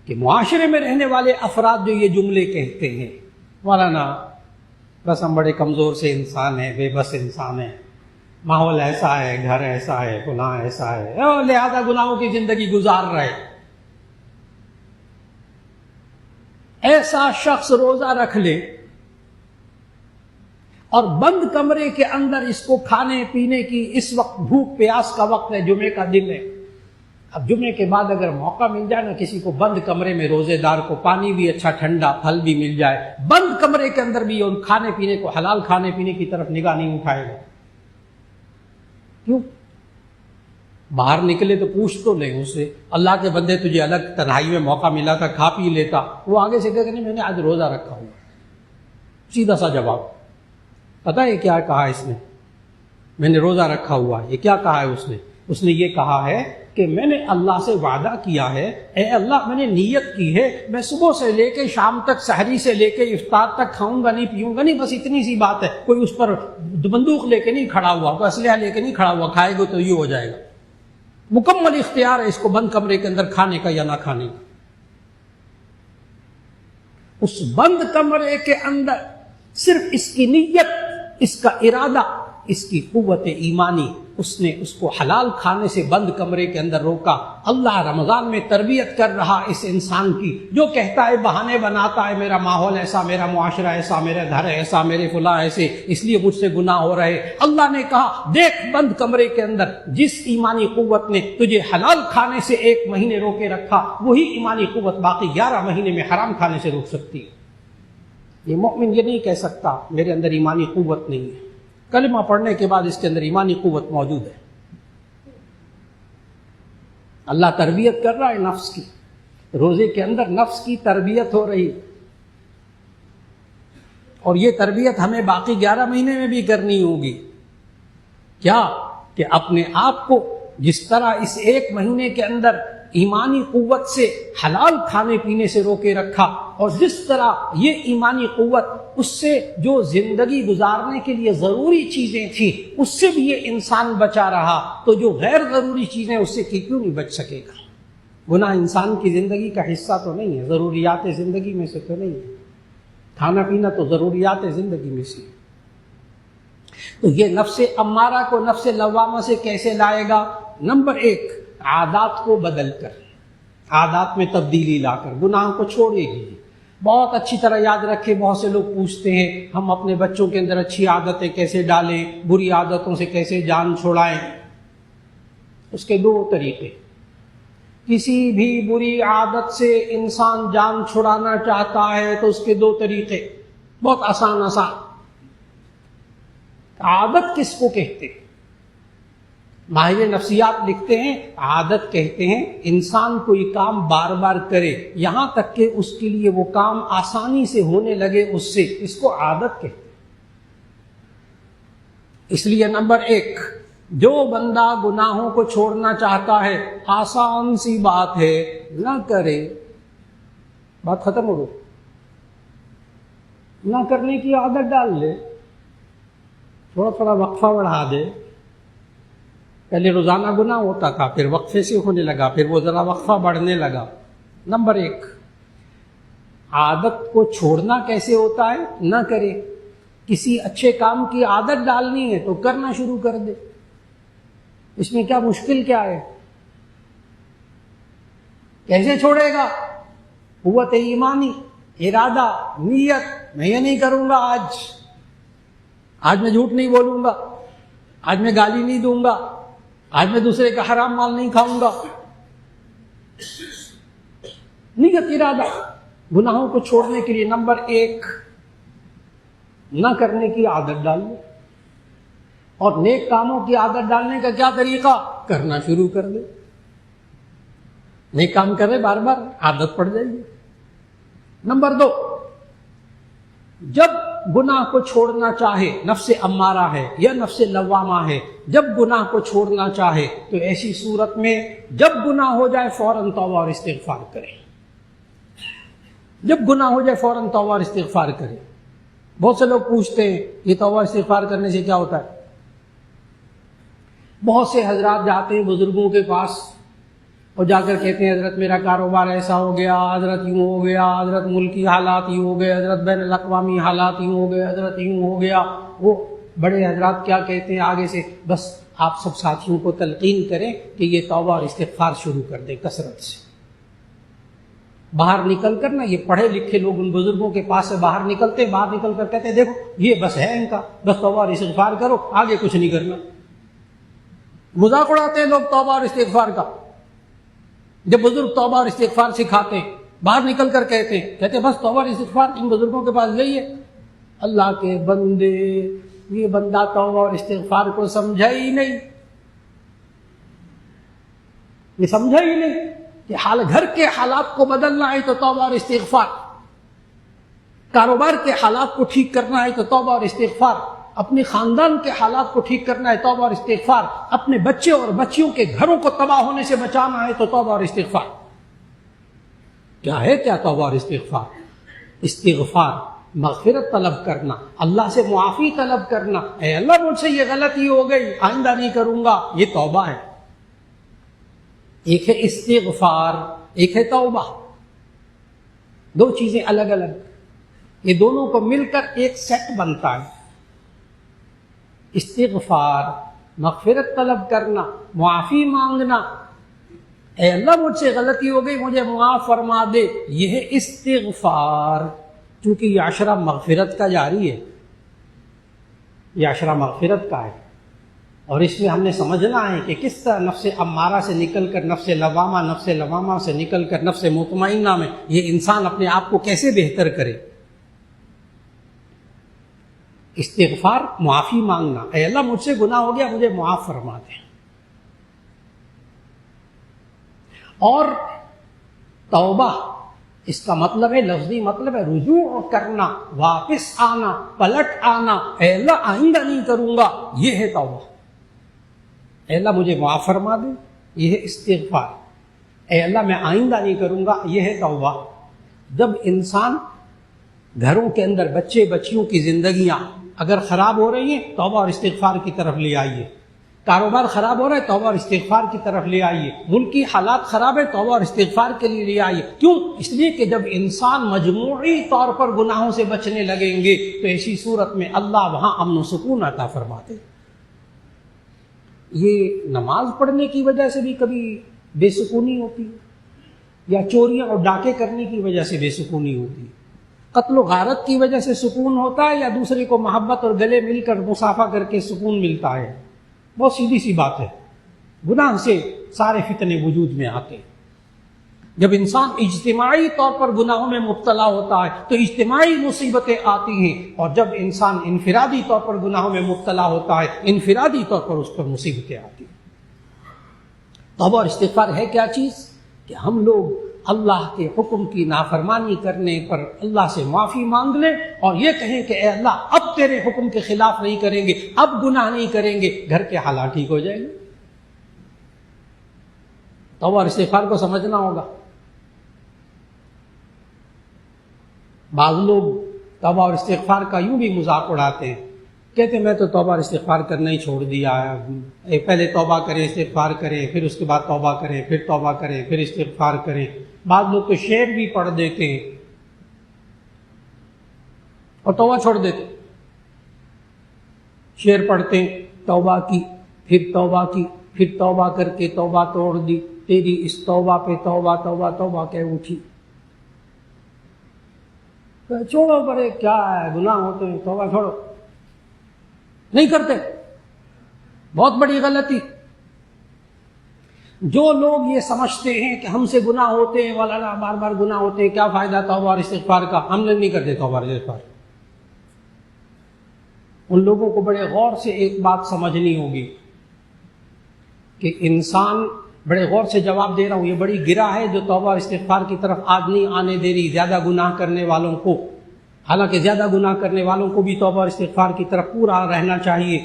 کہ معاشرے میں رہنے والے افراد جو یہ جملے کہتے ہیں، مولانا بس ہم بڑے کمزور سے انسان ہیں، بے بس انسان ہیں، ماحول ایسا ہے، گھر ایسا ہے، گناہ ایسا ہے، لہذا گناہوں کی زندگی گزار رہے۔ ایسا شخص روزہ رکھ لے اور بند کمرے کے اندر اس کو کھانے پینے کی، اس وقت بھوک پیاس کا وقت ہے، جمعے کا دن ہے، اب جمعے کے بعد اگر موقع مل جائے نا کسی کو بند کمرے میں، روزے دار کو پانی بھی اچھا ٹھنڈا پھل بھی مل جائے، بند کمرے کے اندر بھی ان کھانے پینے کو، حلال کھانے پینے کی طرف نگاہ نہیں اٹھائے گا۔ کیوں؟ باہر نکلے تو پوچھ تو لیں اس سے، اللہ کے بندے تجھے الگ تنہائی میں موقع ملا تھا، کھا پی لیتا۔ وہ آگے سے کہے کہ نہیں میں نے آج روزہ رکھا ہوا، سیدھا سا جواب۔ پتہ ہے کیا کہا اس نے؟ میں نے روزہ رکھا ہوا۔ یہ کیا کہا ہے اس نے یہ کہا ہے کہ میں نے اللہ سے وعدہ کیا ہے، اے اللہ میں نے نیت کی ہے میں صبح سے لے کے شام تک، سحری سے لے کے افطار تک کھاؤں گا نہیں پیوں گا نہیں، بس اتنی سی بات ہے۔ کوئی اس پر بندوق لے کے نہیں کھڑا ہوا، کوئی اسلحہ لے کے نہیں کھڑا ہوا، کھائے گا تو یہ ہو جائے گا۔ مکمل اختیار ہے اس کو بند کمرے کے اندر کھانے کا یا نہ کھانے کا۔ اس بند کمرے کے اندر صرف اس کی نیت، اس کا ارادہ، اس کی قوت ایمانی، اس نے اس کو حلال کھانے سے بند کمرے کے اندر روکا۔ اللہ رمضان میں تربیت کر رہا اس انسان کی جو کہتا ہے، بہانے بناتا ہے، میرا ماحول ایسا، میرا معاشرہ ایسا، میرا گھر ایسا، میرے فلاں ایسے، اس لیے مجھ سے گناہ ہو رہے۔ اللہ نے کہا دیکھ بند کمرے کے اندر جس ایمانی قوت نے تجھے حلال کھانے سے 1 مہینے روکے رکھا، وہی ایمانی قوت باقی 11 مہینے میں حرام کھانے سے روک سکتی ہے۔ یہ مومن یہ نہیں کہہ سکتا میرے اندر ایمانی قوت نہیں ہے، کلمہ پڑھنے کے بعد اس کے اندر ایمانی قوت موجود ہے۔ اللہ تربیت کر رہا ہے نفس کی۔ روزے کے اندر نفس کی تربیت ہو رہی، اور یہ تربیت ہمیں باقی 11 مہینے میں بھی کرنی ہوگی۔ کیا کہ اپنے آپ کو جس طرح اس 1 مہینے کے اندر ایمانی قوت سے حلال کھانے پینے سے روکے رکھا، اور جس طرح یہ ایمانی قوت اس سے جو زندگی گزارنے کے لیے ضروری چیزیں تھیں اس سے بھی یہ انسان بچا رہا، تو جو غیر ضروری چیزیں اس سے کیوں نہیں بچ سکے گا؟ گناہ انسان کی زندگی کا حصہ تو نہیں ہے، ضروریات زندگی میں سے تو نہیں ہے، کھانا پینا تو ضروریات زندگی میں سے۔ تو یہ نفس امارہ کو نفس لوامہ سے کیسے لائے گا؟ نمبر 1، عادات کو بدل کر، عادات میں تبدیلی لا کر گناہ کو چھوڑے گی۔ بہت اچھی طرح یاد رکھے، بہت سے لوگ پوچھتے ہیں ہم اپنے بچوں کے اندر اچھی عادتیں کیسے ڈالیں، بری عادتوں سے کیسے جان چھڑائیں؟ اس کے 2 طریقے۔ کسی بھی بری عادت سے انسان جان چھڑانا چاہتا ہے تو اس کے 2 طریقے، بہت آسان۔ عادت کس کو کہتے ہیں؟ ماہر نفسیات لکھتے ہیں عادت کہتے ہیں انسان کوئی کام بار بار کرے یہاں تک کہ اس کے لیے وہ کام آسانی سے ہونے لگے، اس کو عادت کہتے ہیں۔ اس لیے نمبر 1، جو بندہ گناہوں کو چھوڑنا چاہتا ہے، آسان سی بات ہے، نہ کرے، بات ختم ہو گئی۔ نہ کرنے کی عادت ڈال لے، تھوڑا تھوڑا وقفہ بڑھا دے۔ پہلے روزانہ گناہ ہوتا تھا، پھر وقفے سے ہونے لگا، پھر وہ ذرا وقفہ بڑھنے لگا۔ نمبر 1، عادت کو چھوڑنا کیسے ہوتا ہے؟ نہ کرے۔ کسی اچھے کام کی عادت ڈالنی ہے تو کرنا شروع کر دے، اس میں کیا مشکل کیا ہے؟ کیسے چھوڑے گا؟ قوت ایمانی، ارادہ، نیت، میں یہ نہیں کروں گا، آج میں جھوٹ نہیں بولوں گا، آج میں گالی نہیں دوں گا، آج میں دوسرے کا حرام مال نہیں کھاؤں گا۔ نیت، ارادہ گناہوں کو چھوڑنے کے لیے نمبر 1، نہ کرنے کی عادت ڈالو۔ اور نیک کاموں کی عادت ڈالنے کا کیا طریقہ؟ کرنا شروع کر دے۔ نیک کام کرے بار بار، عادت پڑ جائے گی۔ نمبر 2، جب گناہ کو چھوڑنا چاہے، نفس امارہ ہے یا نفس لوامہ ہے، جب گناہ کو چھوڑنا چاہے تو ایسی صورت میں جب گناہ ہو جائے فوراً توبہ اور استغفار کرے۔ جب گناہ ہو جائے فوراً توبہ اور استغفار کرے۔ بہت سے لوگ پوچھتے ہیں یہ توبہ استغفار کرنے سے کیا ہوتا ہے؟ بہت سے حضرات جاتے ہیں بزرگوں کے پاس اور جا کر کہتے ہیں حضرت میرا کاروبار ایسا ہو گیا، حضرت یوں ہو گیا، حضرت ملکی حالات یوں ہو گئے، حضرت بین الاقوامی حالات یوں ہو گئے، حضرت یوں ہو گیا۔ وہ بڑے حضرات کیا کہتے ہیں آگے سے؟ بس آپ سب ساتھیوں کو تلقین کریں کہ یہ توبہ اور استغفار شروع کر دیں کثرت سے۔ باہر نکل کر نا، یہ پڑھے لکھے لوگ ان بزرگوں کے پاس سے باہر نکلتے، باہر نکل کر کہتے ہیں دیکھو یہ بس ہے ان کا، بس توبہ اور استغفار کرو، آگے کچھ نہیں کرنا۔ مذاق اڑاتے ہیں لوگ توبہ اور استغفار کا۔ جب بزرگ توبہ اور استغفار سکھاتے ہیں، باہر نکل کر کہتے ہیں بس توبہ اور استغفار ان بزرگوں کے پاس جائیے۔ اللہ کے بندے، یہ بندہ توبہ اور استغفار کو سمجھا ہی نہیں، یہ سمجھا ہی نہیں کہ گھر کے حالات کو بدلنا ہے تو توبہ اور استغفار، کاروبار کے حالات کو ٹھیک کرنا ہے تو توبہ اور استغفار، اپنے خاندان کے حالات کو ٹھیک کرنا ہے توبہ اور استغفار، اپنے بچے اور بچیوں کے گھروں کو تباہ ہونے سے بچانا ہے تو توبہ اور استغفار۔ کیا ہے کیا توبہ اور استغفار؟ استغفار مغفرت طلب کرنا، اللہ سے معافی طلب کرنا، اے اللہ مجھ سے یہ غلطی ہو گئی، آئندہ نہیں کروں گا، یہ توبہ ہے۔ ایک ہے استغفار، ایک ہے توبہ، دو چیزیں الگ الگ، یہ دونوں کو مل کر ایک سیٹ بنتا ہے۔ استغفار مغفرت طلب کرنا، معافی مانگنا، اے اللہ مجھ سے غلطی ہو گئی مجھے معاف فرما دے، یہ ہے استغفار۔ چونکہ یہ عشرہ مغفرت کا جاری ہے، یہ عشرہ مغفرت کا ہے، اور اس میں ہم نے سمجھنا ہے کہ کس طرح نفس امارہ سے نکل کر نفس لوامہ سے نکل کر نفس مطمئنہ میں یہ انسان اپنے آپ کو کیسے بہتر کرے۔ استغفار معافی مانگنا، اے اللہ مجھ سے گناہ ہو گیا مجھے معاف فرما دے۔ اور توبہ اس کا مطلب ہے، لفظی مطلب ہے رجوع کرنا، واپس آنا، پلٹ آنا، اے اللہ آئندہ نہیں کروں گا، یہ ہے توبہ۔ اے اللہ مجھے معاف فرما دے، یہ ہے استغفار۔ اے اللہ میں آئندہ نہیں کروں گا، یہ ہے توبہ۔ جب انسان گھروں کے اندر بچے بچیوں کی زندگیاں اگر خراب ہو رہی ہیں، توبہ اور استغفار کی طرف لے آئیے۔ کاروبار خراب ہو رہا ہے، توبہ اور استغفار کی طرف لے آئیے۔ ملک کی حالات خراب ہے، توبہ اور استغفار کے لیے لے آئیے۔ کیوں؟ اس لیے کہ جب انسان مجموعی طور پر گناہوں سے بچنے لگیں گے تو ایسی صورت میں اللہ وہاں امن و سکون عطا فرماتے۔ یہ نماز پڑھنے کی وجہ سے بھی کبھی بے سکونی ہوتی ہے، یا چوریاں اور ڈاکے کرنے کی وجہ سے بے سکونی ہوتی ہے، قتل و غارت کی وجہ سے سکون ہوتا ہے، یا دوسرے کو محبت اور گلے مل کر مصافحہ کر کے سکون ملتا ہے۔ بہت سیدھی سی بات ہے، گناہ سے سارے فتنے وجود میں آتے ہیں۔ جب انسان اجتماعی طور پر گناہوں میں مبتلا ہوتا ہے تو اجتماعی مصیبتیں آتی ہیں، اور جب انسان انفرادی طور پر گناہوں میں مبتلا ہوتا ہے انفرادی طور پر اس پر مصیبتیں آتی ہیں۔ توبہ اور استغفار ہے کیا چیز؟ کہ ہم لوگ اللہ کے حکم کی نافرمانی کرنے پر اللہ سے معافی مانگ لیں اور یہ کہیں کہ اے اللہ اب تیرے حکم کے خلاف نہیں کریں گے، اب گناہ نہیں کریں گے، گھر کے حالات ٹھیک ہو جائیں گے۔ توبہ اور استغفار کو سمجھنا ہوگا۔ بعض لوگ توبہ اور استغفار کا یوں بھی مذاق اڑاتے ہیں، کہتے ہیں میں تو توبہ اور استغفار کرنا ہی چھوڑ دیا ہے، پہلے توبہ کریں استغفار کریں، پھر اس کے بعد توبہ کریں، پھر توبہ کریں، پھر استغفار کریں۔ بعض لوگ تو شعر بھی پڑھ دیتے ہیں اور توبہ چھوڑ دیتے، شعر پڑھتے ہیں توبہ کی پھر توبہ کی پھر توبہ کر کے توبہ توڑ دی، تیری اس توبہ پہ توبہ توبہ توبہ کہہ اٹھی۔ چھوڑو بڑے کیا ہے، گناہ ہوتے ہیں، توبہ چھوڑو، نہیں کرتے۔ بہت بڑی غلطی۔ جو لوگ یہ سمجھتے ہیں کہ ہم سے گناہ ہوتے ہیں، والا بار بار گناہ ہوتے ہیں، کیا فائدہ توبہ اور استغفار کا، ہم نے نہیں کرتے توبہ اور استغفار۔ ان لوگوں کو بڑے غور سے ایک بات سمجھنی ہوگی کہ انسان، بڑے غور سے جواب دے رہا ہوں، یہ بڑی گرہ ہے جو توبہ اور استغفار کی طرف آج نہیں آنے دے رہی زیادہ گناہ کرنے والوں کو۔ حالانکہ زیادہ گناہ کرنے والوں کو بھی توبہ اور استغفار کی طرف پورا رہنا چاہیے۔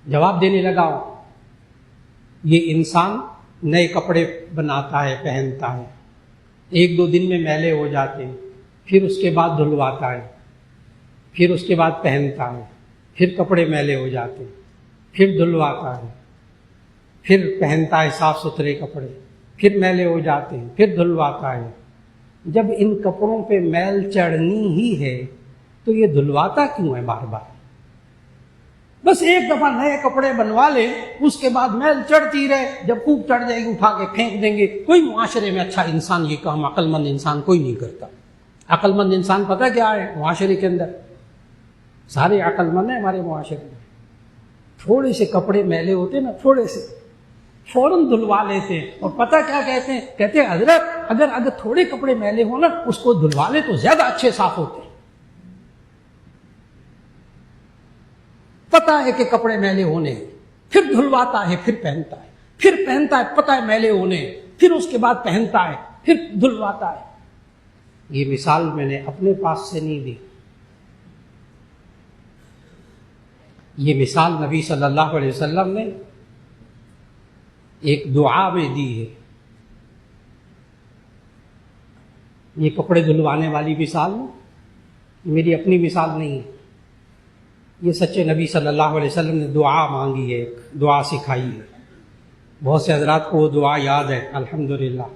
جواب دینے لگا ہوں، یہ انسان نئے کپڑے بناتا ہے، پہنتا ہے، ایک دو دن میں میلے ہو جاتے ہیں، پھر اس کے بعد دھلواتا ہے، پھر اس کے بعد پہنتا ہے، پھر کپڑے میلے ہو جاتے ہیں، پھر دھلواتا ہے، پھر پہنتا ہے صاف ستھرے کپڑے، پھر میلے ہو جاتے ہیں، پھر دھلواتا ہے۔ جب ان کپڑوں پہ میل چڑھنی ہی ہے تو یہ دھلواتا کیوں ہے بار بار؟ بس ایک دفعہ نئے کپڑے بنوا لے، اس کے بعد میل چڑھتی رہے، جب خوب چڑھ جائے گی اٹھا کے پھینک دیں گے۔ کوئی معاشرے میں اچھا انسان یہ کام، عقل مند انسان کوئی نہیں کرتا۔ عقل مند انسان پتہ کیا ہے معاشرے کے اندر؟ سارے عقل مند ہیں ہمارے معاشرے میں، تھوڑے سے کپڑے میلے ہوتے نا، تھوڑے سے فوراً دھلوا لیتے ہیں، اور پتہ کیا کہتے ہیں؟ کہتے ہیں حضرت اگر تھوڑے کپڑے میلے ہوں نا، اس کو دھلوا لے تو زیادہ اچھے صاف ہوتے ہیں۔ پتہ ہے کہ کپڑے میلے ہونے ہیں، پھر دھلواتا ہے، پھر پہنتا ہے، پھر پہنتا ہے، پتہ ہے میلے ہونے ہیں، پھر اس کے بعد پہنتا ہے، پھر دھلواتا ہے۔ یہ مثال میں نے اپنے پاس سے نہیں دی، یہ مثال نبی صلی اللہ علیہ وسلم نے ایک دعا میں دی ہے۔ یہ کپڑے دھلوانے والی مثال نہیں، میری اپنی مثال نہیں ہے، یہ سچے نبی صلی اللہ علیہ وسلم نے دعا مانگی ہے، ایک دعا سکھائی ہے۔ بہت سے حضرات کو وہ دعا یاد ہے الحمدللہ۔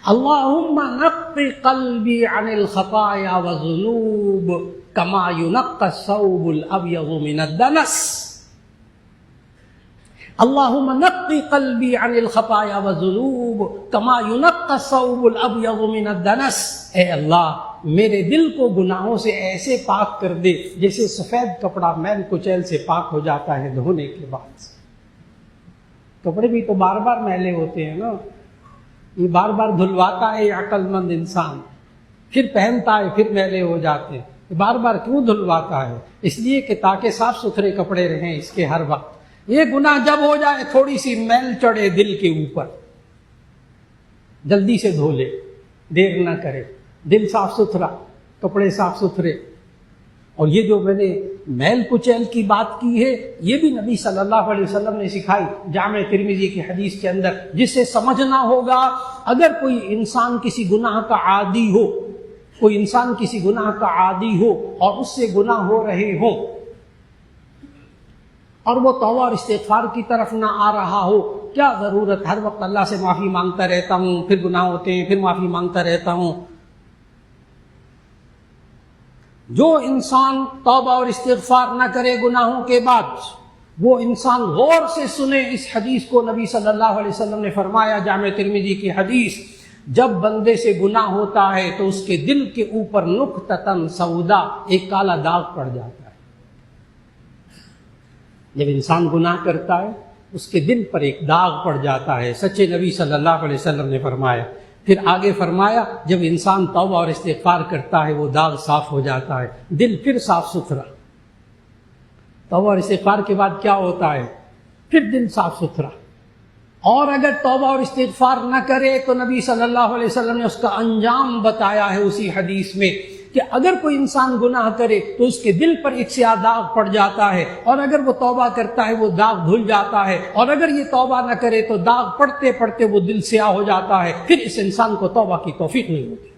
اللہم نقی قلبی عن الخطایا والذنوب کما ینقی الثوب الابیض من الدنس۔ اللہم نقی قلبی عن الخطایا والذنوب کما ینقی الثوب الابیض من الدنس۔ اے اللہ میرے دل کو گناہوں سے ایسے پاک کر دے جیسے سفید کپڑا میل کچیل سے پاک ہو جاتا ہے دھونے کے بعد۔ کپڑے بھی تو بار بار میلے ہوتے ہیں نا، یہ بار بار دھلواتا ہے عقل مند انسان، پھر پہنتا ہے، پھر میلے ہو جاتے ہیں۔ بار بار کیوں دھلواتا ہے؟ اس لیے کہ تاکہ صاف ستھرے کپڑے رہیں اس کے ہر وقت۔ یہ گناہ جب ہو جائے تھوڑی سی میل چڑھے دل کے اوپر جلدی سے دھو لے، دیر نہ کرے، دل صاف ستھرا، کپڑے صاف ستھرے. اور یہ جو میں نے میل کچیل کی بات کی ہے یہ بھی نبی صلی اللہ علیہ وسلم نے سکھائی جامع ترمذی کی حدیث کے اندر، جس سے سمجھنا ہوگا اگر کوئی انسان کسی گناہ کا عادی ہو، کوئی انسان کسی گناہ کا عادی ہو اور اس سے گناہ ہو رہے ہوں اور وہ توبہ اور استغفار کی طرف نہ آ رہا ہو، کیا ضرورت ہر وقت اللہ سے معافی مانگتا رہتا ہوں، پھر گناہ ہوتے ہیں پھر معافی مانگتا رہتا ہوں. جو انسان توبہ اور استغفار نہ کرے گناہوں کے بعد، وہ انسان غور سے سنے اس حدیث کو. نبی صلی اللہ علیہ وسلم نے فرمایا جامع ترمذی کی حدیث، جب بندے سے گناہ ہوتا ہے تو اس کے دل کے اوپر نقطۃ سودا، ایک کالا داغ پڑ جاتا ہے. جب انسان گناہ کرتا ہے اس کے دل پر ایک داغ پڑ جاتا ہے، سچے نبی صلی اللہ علیہ وسلم نے فرمایا. پھر آگے فرمایا جب انسان توبہ اور استغفار کرتا ہے وہ داغ صاف ہو جاتا ہے، دل پھر صاف ستھرا. توبہ اور استغفار کے بعد کیا ہوتا ہے؟ پھر دل صاف ستھرا. اور اگر توبہ اور استغفار نہ کرے تو نبی صلی اللہ علیہ وسلم نے اس کا انجام بتایا ہے اسی حدیث میں کہ اگر کوئی انسان گناہ کرے تو اس کے دل پر ایک سیاہ داغ پڑ جاتا ہے، اور اگر وہ توبہ کرتا ہے وہ داغ دھل جاتا ہے، اور اگر یہ توبہ نہ کرے تو داغ پڑتے پڑتے وہ دل سیاہ ہو جاتا ہے، پھر اس انسان کو توبہ کی توفیق نہیں ہوتی.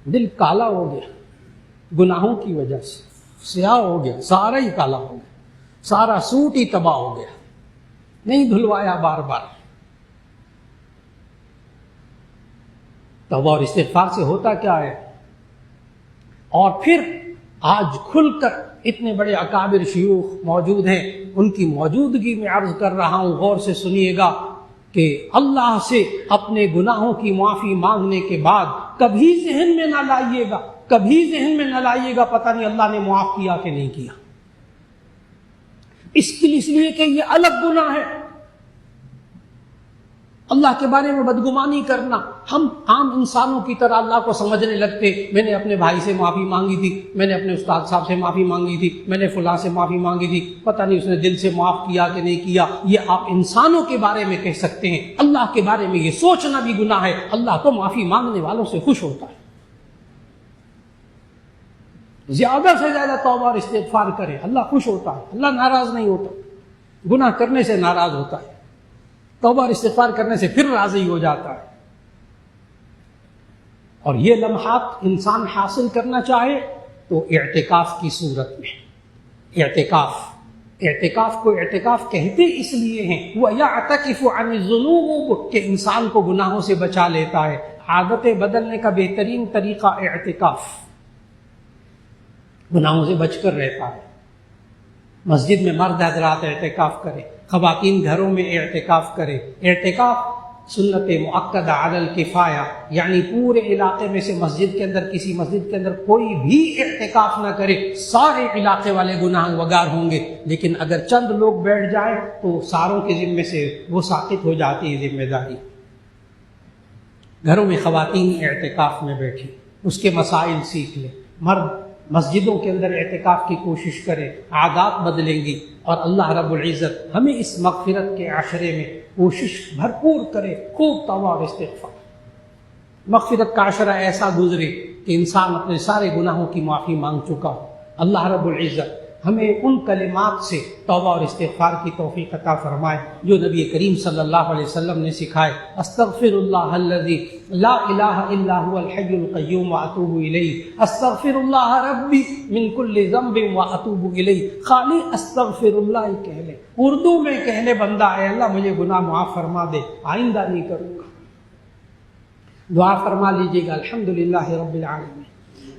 دل کالا ہو گیا گناہوں کی وجہ سے، سیاہ ہو گیا، سارا ہی کالا ہو گیا، سارا سوٹ ہی تباہ ہو گیا، نہیں دھلوایا بار بار. توبہ اور استغفار سے ہوتا کیا ہے؟ اور پھر آج کھل کر اتنے بڑے اکابر شیوخ موجود ہیں، ان کی موجودگی میں عرض کر رہا ہوں، غور سے سنیے گا کہ اللہ سے اپنے گناہوں کی معافی مانگنے کے بعد کبھی ذہن میں نہ لائیے گا، کبھی ذہن میں نہ لائیے گا پتہ نہیں اللہ نے معاف کیا کہ نہیں کیا. اس لیے کہ یہ الگ گناہ ہے. اللہ کے بارے میں بدگمانی کرنا. ہم عام انسانوں کی طرح اللہ کو سمجھنے لگتے، میں نے اپنے بھائی سے معافی مانگی تھی، میں نے اپنے استاد صاحب سے معافی مانگی تھی، میں نے فلاں سے معافی مانگی تھی، پتہ نہیں اس نے دل سے معاف کیا کہ نہیں کیا. یہ آپ انسانوں کے بارے میں کہہ سکتے ہیں، اللہ کے بارے میں یہ سوچنا بھی گناہ ہے. اللہ تو معافی مانگنے والوں سے خوش ہوتا ہے. زیادہ سے زیادہ توبہ اور استغفار کریں، اللہ خوش ہوتا ہے، اللہ ناراض نہیں ہوتا. گناہ کرنے سے ناراض ہوتا ہے، توبہ اور استغفار کرنے سے پھر راضی ہو جاتا ہے. اور یہ لمحات انسان حاصل کرنا چاہے تو اعتکاف کی صورت میں. اعتکاف کو اعتکاف کہتے اس لیے ہیں، وَيَعْتَكِفُ عَنِ الذُّنُوبِ کہ انسان کو گناہوں سے بچا لیتا ہے. عادتیں بدلنے کا بہترین طریقہ اعتکاف، گناہوں سے بچ کر رہتا ہے. مسجد میں مرد حضرات اعتکاف کرے، خواتین گھروں میں اعتکاف کرے. اعتکاف سنت مؤکدہ علی الکفایہ، یعنی پورے علاقے میں سے مسجد کے اندر، کسی مسجد کے اندر کوئی بھی اعتکاف نہ کرے، سارے علاقے والے گناہ وگار ہوں گے. لیکن اگر چند لوگ بیٹھ جائیں تو ساروں کے ذمے سے وہ ساقط ہو جاتی ہے ذمہ داری. گھروں میں خواتین اعتکاف میں بیٹھی، اس کے مسائل سیکھ لیں. مرد مسجدوں کے اندر اعتکاف کی کوشش کرے، عادات بدلیں گی. اور اللہ رب العزت ہمیں اس مغفرت کے عشرے میں کوشش بھرپور کرے، خوب توبہ اور استغفار. مغفرت کا عشرہ ایسا گزرے کہ انسان اپنے سارے گناہوں کی معافی مانگ چکا ہو. اللہ رب العزت ہمیں ان کلمات سے توبہ اور استغفار کی توفیق عطا فرمائے جو نبی کریم صلی اللہ علیہ وسلم نے سکھائے. استغفر اللہ الذی لا الہ الا هو الحی القیوم واتوب الیہ. استغفر اللہ ربی من کل ذنب واتوب الیہ. خالی استغفر اللہ کہہ لے، اردو میں کہہ لے بندہ، اے اللہ مجھے گناہ معاف فرما دے، آئندہ نہیں کروں گا. دعا فرما لیجیے گا. الحمدللہ رب العالمین.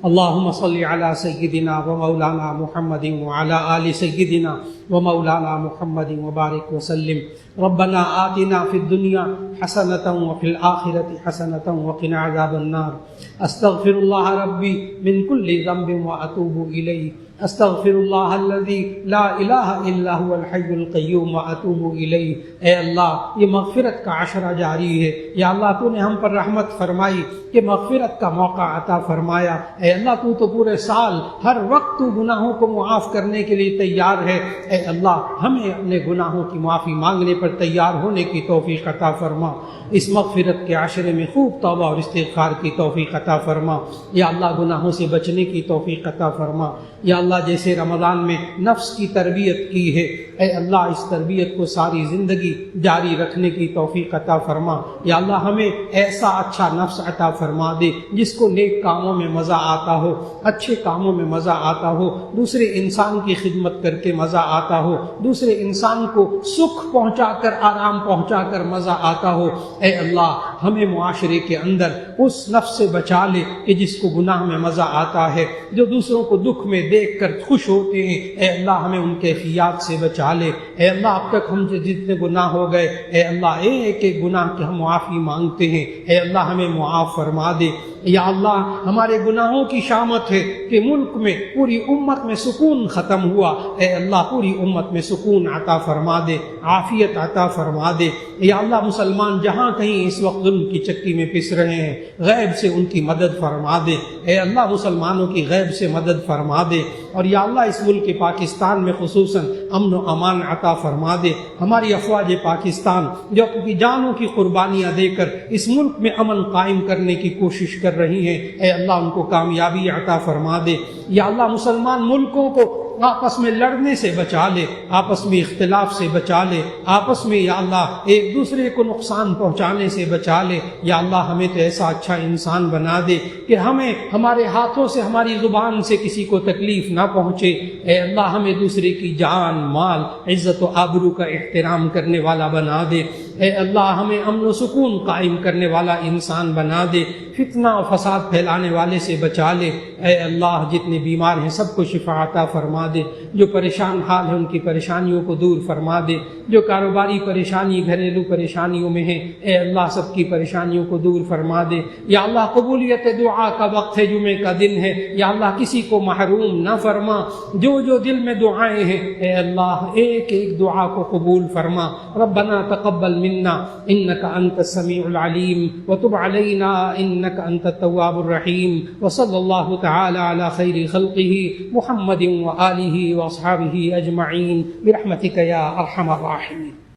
اللهم صل على سيدنا ومولانا محمد وعلى آل سيدنا ومولانا محمد وبارك وسلم. ربنا آتنا في الدنيا حسنة وفي الآخرة حسنة وقنا عذاب النار. استغفر الله ربي من كل ذنب وأتوب إليه. استغفر اللہ الذی لا الہ الا هو الحی القیوم واتوب الیہ۔ اے اللہ یہ مغفرت کا عشرہ جاری ہے، یا اللہ تو نے ہم پر رحمت فرمائی کہ مغفرت کا موقع عطا فرمایا۔ اے اللہ تو پورے سال ہر وقت تو گناہوں کو معاف کرنے کے لیے تیار ہے۔ اے اللہ ہمیں اپنے گناہوں کی معافی مانگنے پر تیار ہونے کی توفیق عطا فرما۔ اس مغفرت کے عشرے میں خوب توبہ اور استغفار کی توفیق عطا فرما۔ یا اللہ گناہوں سے بچنے کی توفیق عطا فرما۔ یا اللہ جیسے رمضان میں نفس کی تربیت کی ہے، اے اللہ اس تربیت کو ساری زندگی جاری رکھنے کی توفیق عطا فرما۔ یا اللہ ہمیں ایسا اچھا نفس عطا فرما دے جس کو نیک کاموں میں مزہ آتا ہو، اچھے کاموں میں مزہ آتا ہو، دوسرے انسان کی خدمت کر کے مزہ آتا ہو، دوسرے انسان کو سکھ پہنچا کر آرام پہنچا کر مزہ آتا ہو۔ اے اللہ ہمیں معاشرے کے اندر اس نفس سے بچا لے کہ جس کو گناہ میں مزہ آتا ہے، جو دوسروں کو دکھ میں دیکھ کر خوش ہوتے ہیں۔ اے اللہ ہمیں ان کیفیات سے بچا لے۔ اے اللہ اب تک ہم سے جتنے گناہ ہو گئے، اے اللہ ایک ایک گناہ کی ہم معافی مانگتے ہیں، اے اللہ ہمیں معاف فرما دے۔ یا اللہ ہمارے گناہوں کی شامت ہے کہ ملک میں پوری امت میں سکون ختم ہوا، اے اللہ پوری امت میں سکون عطا فرما دے، عافیت عطا فرما دے۔ یا اللہ مسلمان جہاں کہیں اس وقت ظلم کی چکی میں پس رہے ہیں، غیب سے ان کی مدد فرما دے۔ اے اللہ مسلمانوں کی غیب سے مدد فرما دے، اور یا اللہ اس ملک پاکستان میں خصوصاً امن و امان عطا فرما دے۔ ہماری افواج پاکستان جو اپنی جانوں کی قربانیاں دے کر اس ملک میں امن قائم کرنے کی کوشش کر رہی ہیں، اے اللہ ان کو کامیابی عطا فرما دے۔ یا اللہ مسلمان ملکوں کو آپس میں لڑنے سے بچا لے، آپس میں اختلاف سے بچا لے، آپس میں یا اللہ ایک دوسرے کو نقصان پہنچانے سے بچا لے۔ یا اللہ ہمیں تو ایسا اچھا انسان بنا دے کہ ہمیں ہمارے ہاتھوں سے ہماری زبان سے کسی کو تکلیف نہ پہنچے۔ اے اللہ ہمیں دوسرے کی جان مال عزت و آبرو کا احترام کرنے والا بنا دے۔ اے اللہ ہمیں امن و سکون قائم کرنے والا انسان بنا دے، فتنہ و فساد پھیلانے والے سے بچا لے۔ اے اللہ جتنے بیمار ہیں سب کو شفا عطا فرما دے، جو پریشان حال ہیں ان کی پریشانیوں کو دور فرما دے، جو کاروباری پریشانی گھریلو پریشانیوں میں ہیں اے اللہ سب کی پریشانیوں کو دور فرما دے۔ یا اللہ قبولیت دعا کا وقت ہے، جمعے کا دن ہے، یا اللہ کسی کو محروم نہ فرما، جو دل میں دعائیں ہیں اے اللہ ایک ایک دعا کو قبول فرما۔ ربنا تقبل منا انك انت السميع العليم وتب علينا انك انت التواب الرحيم، وصلى الله تعالى على خير خلقه محمد وآله واصحابه اجمعين برحمتك يا ارحم الراحمين۔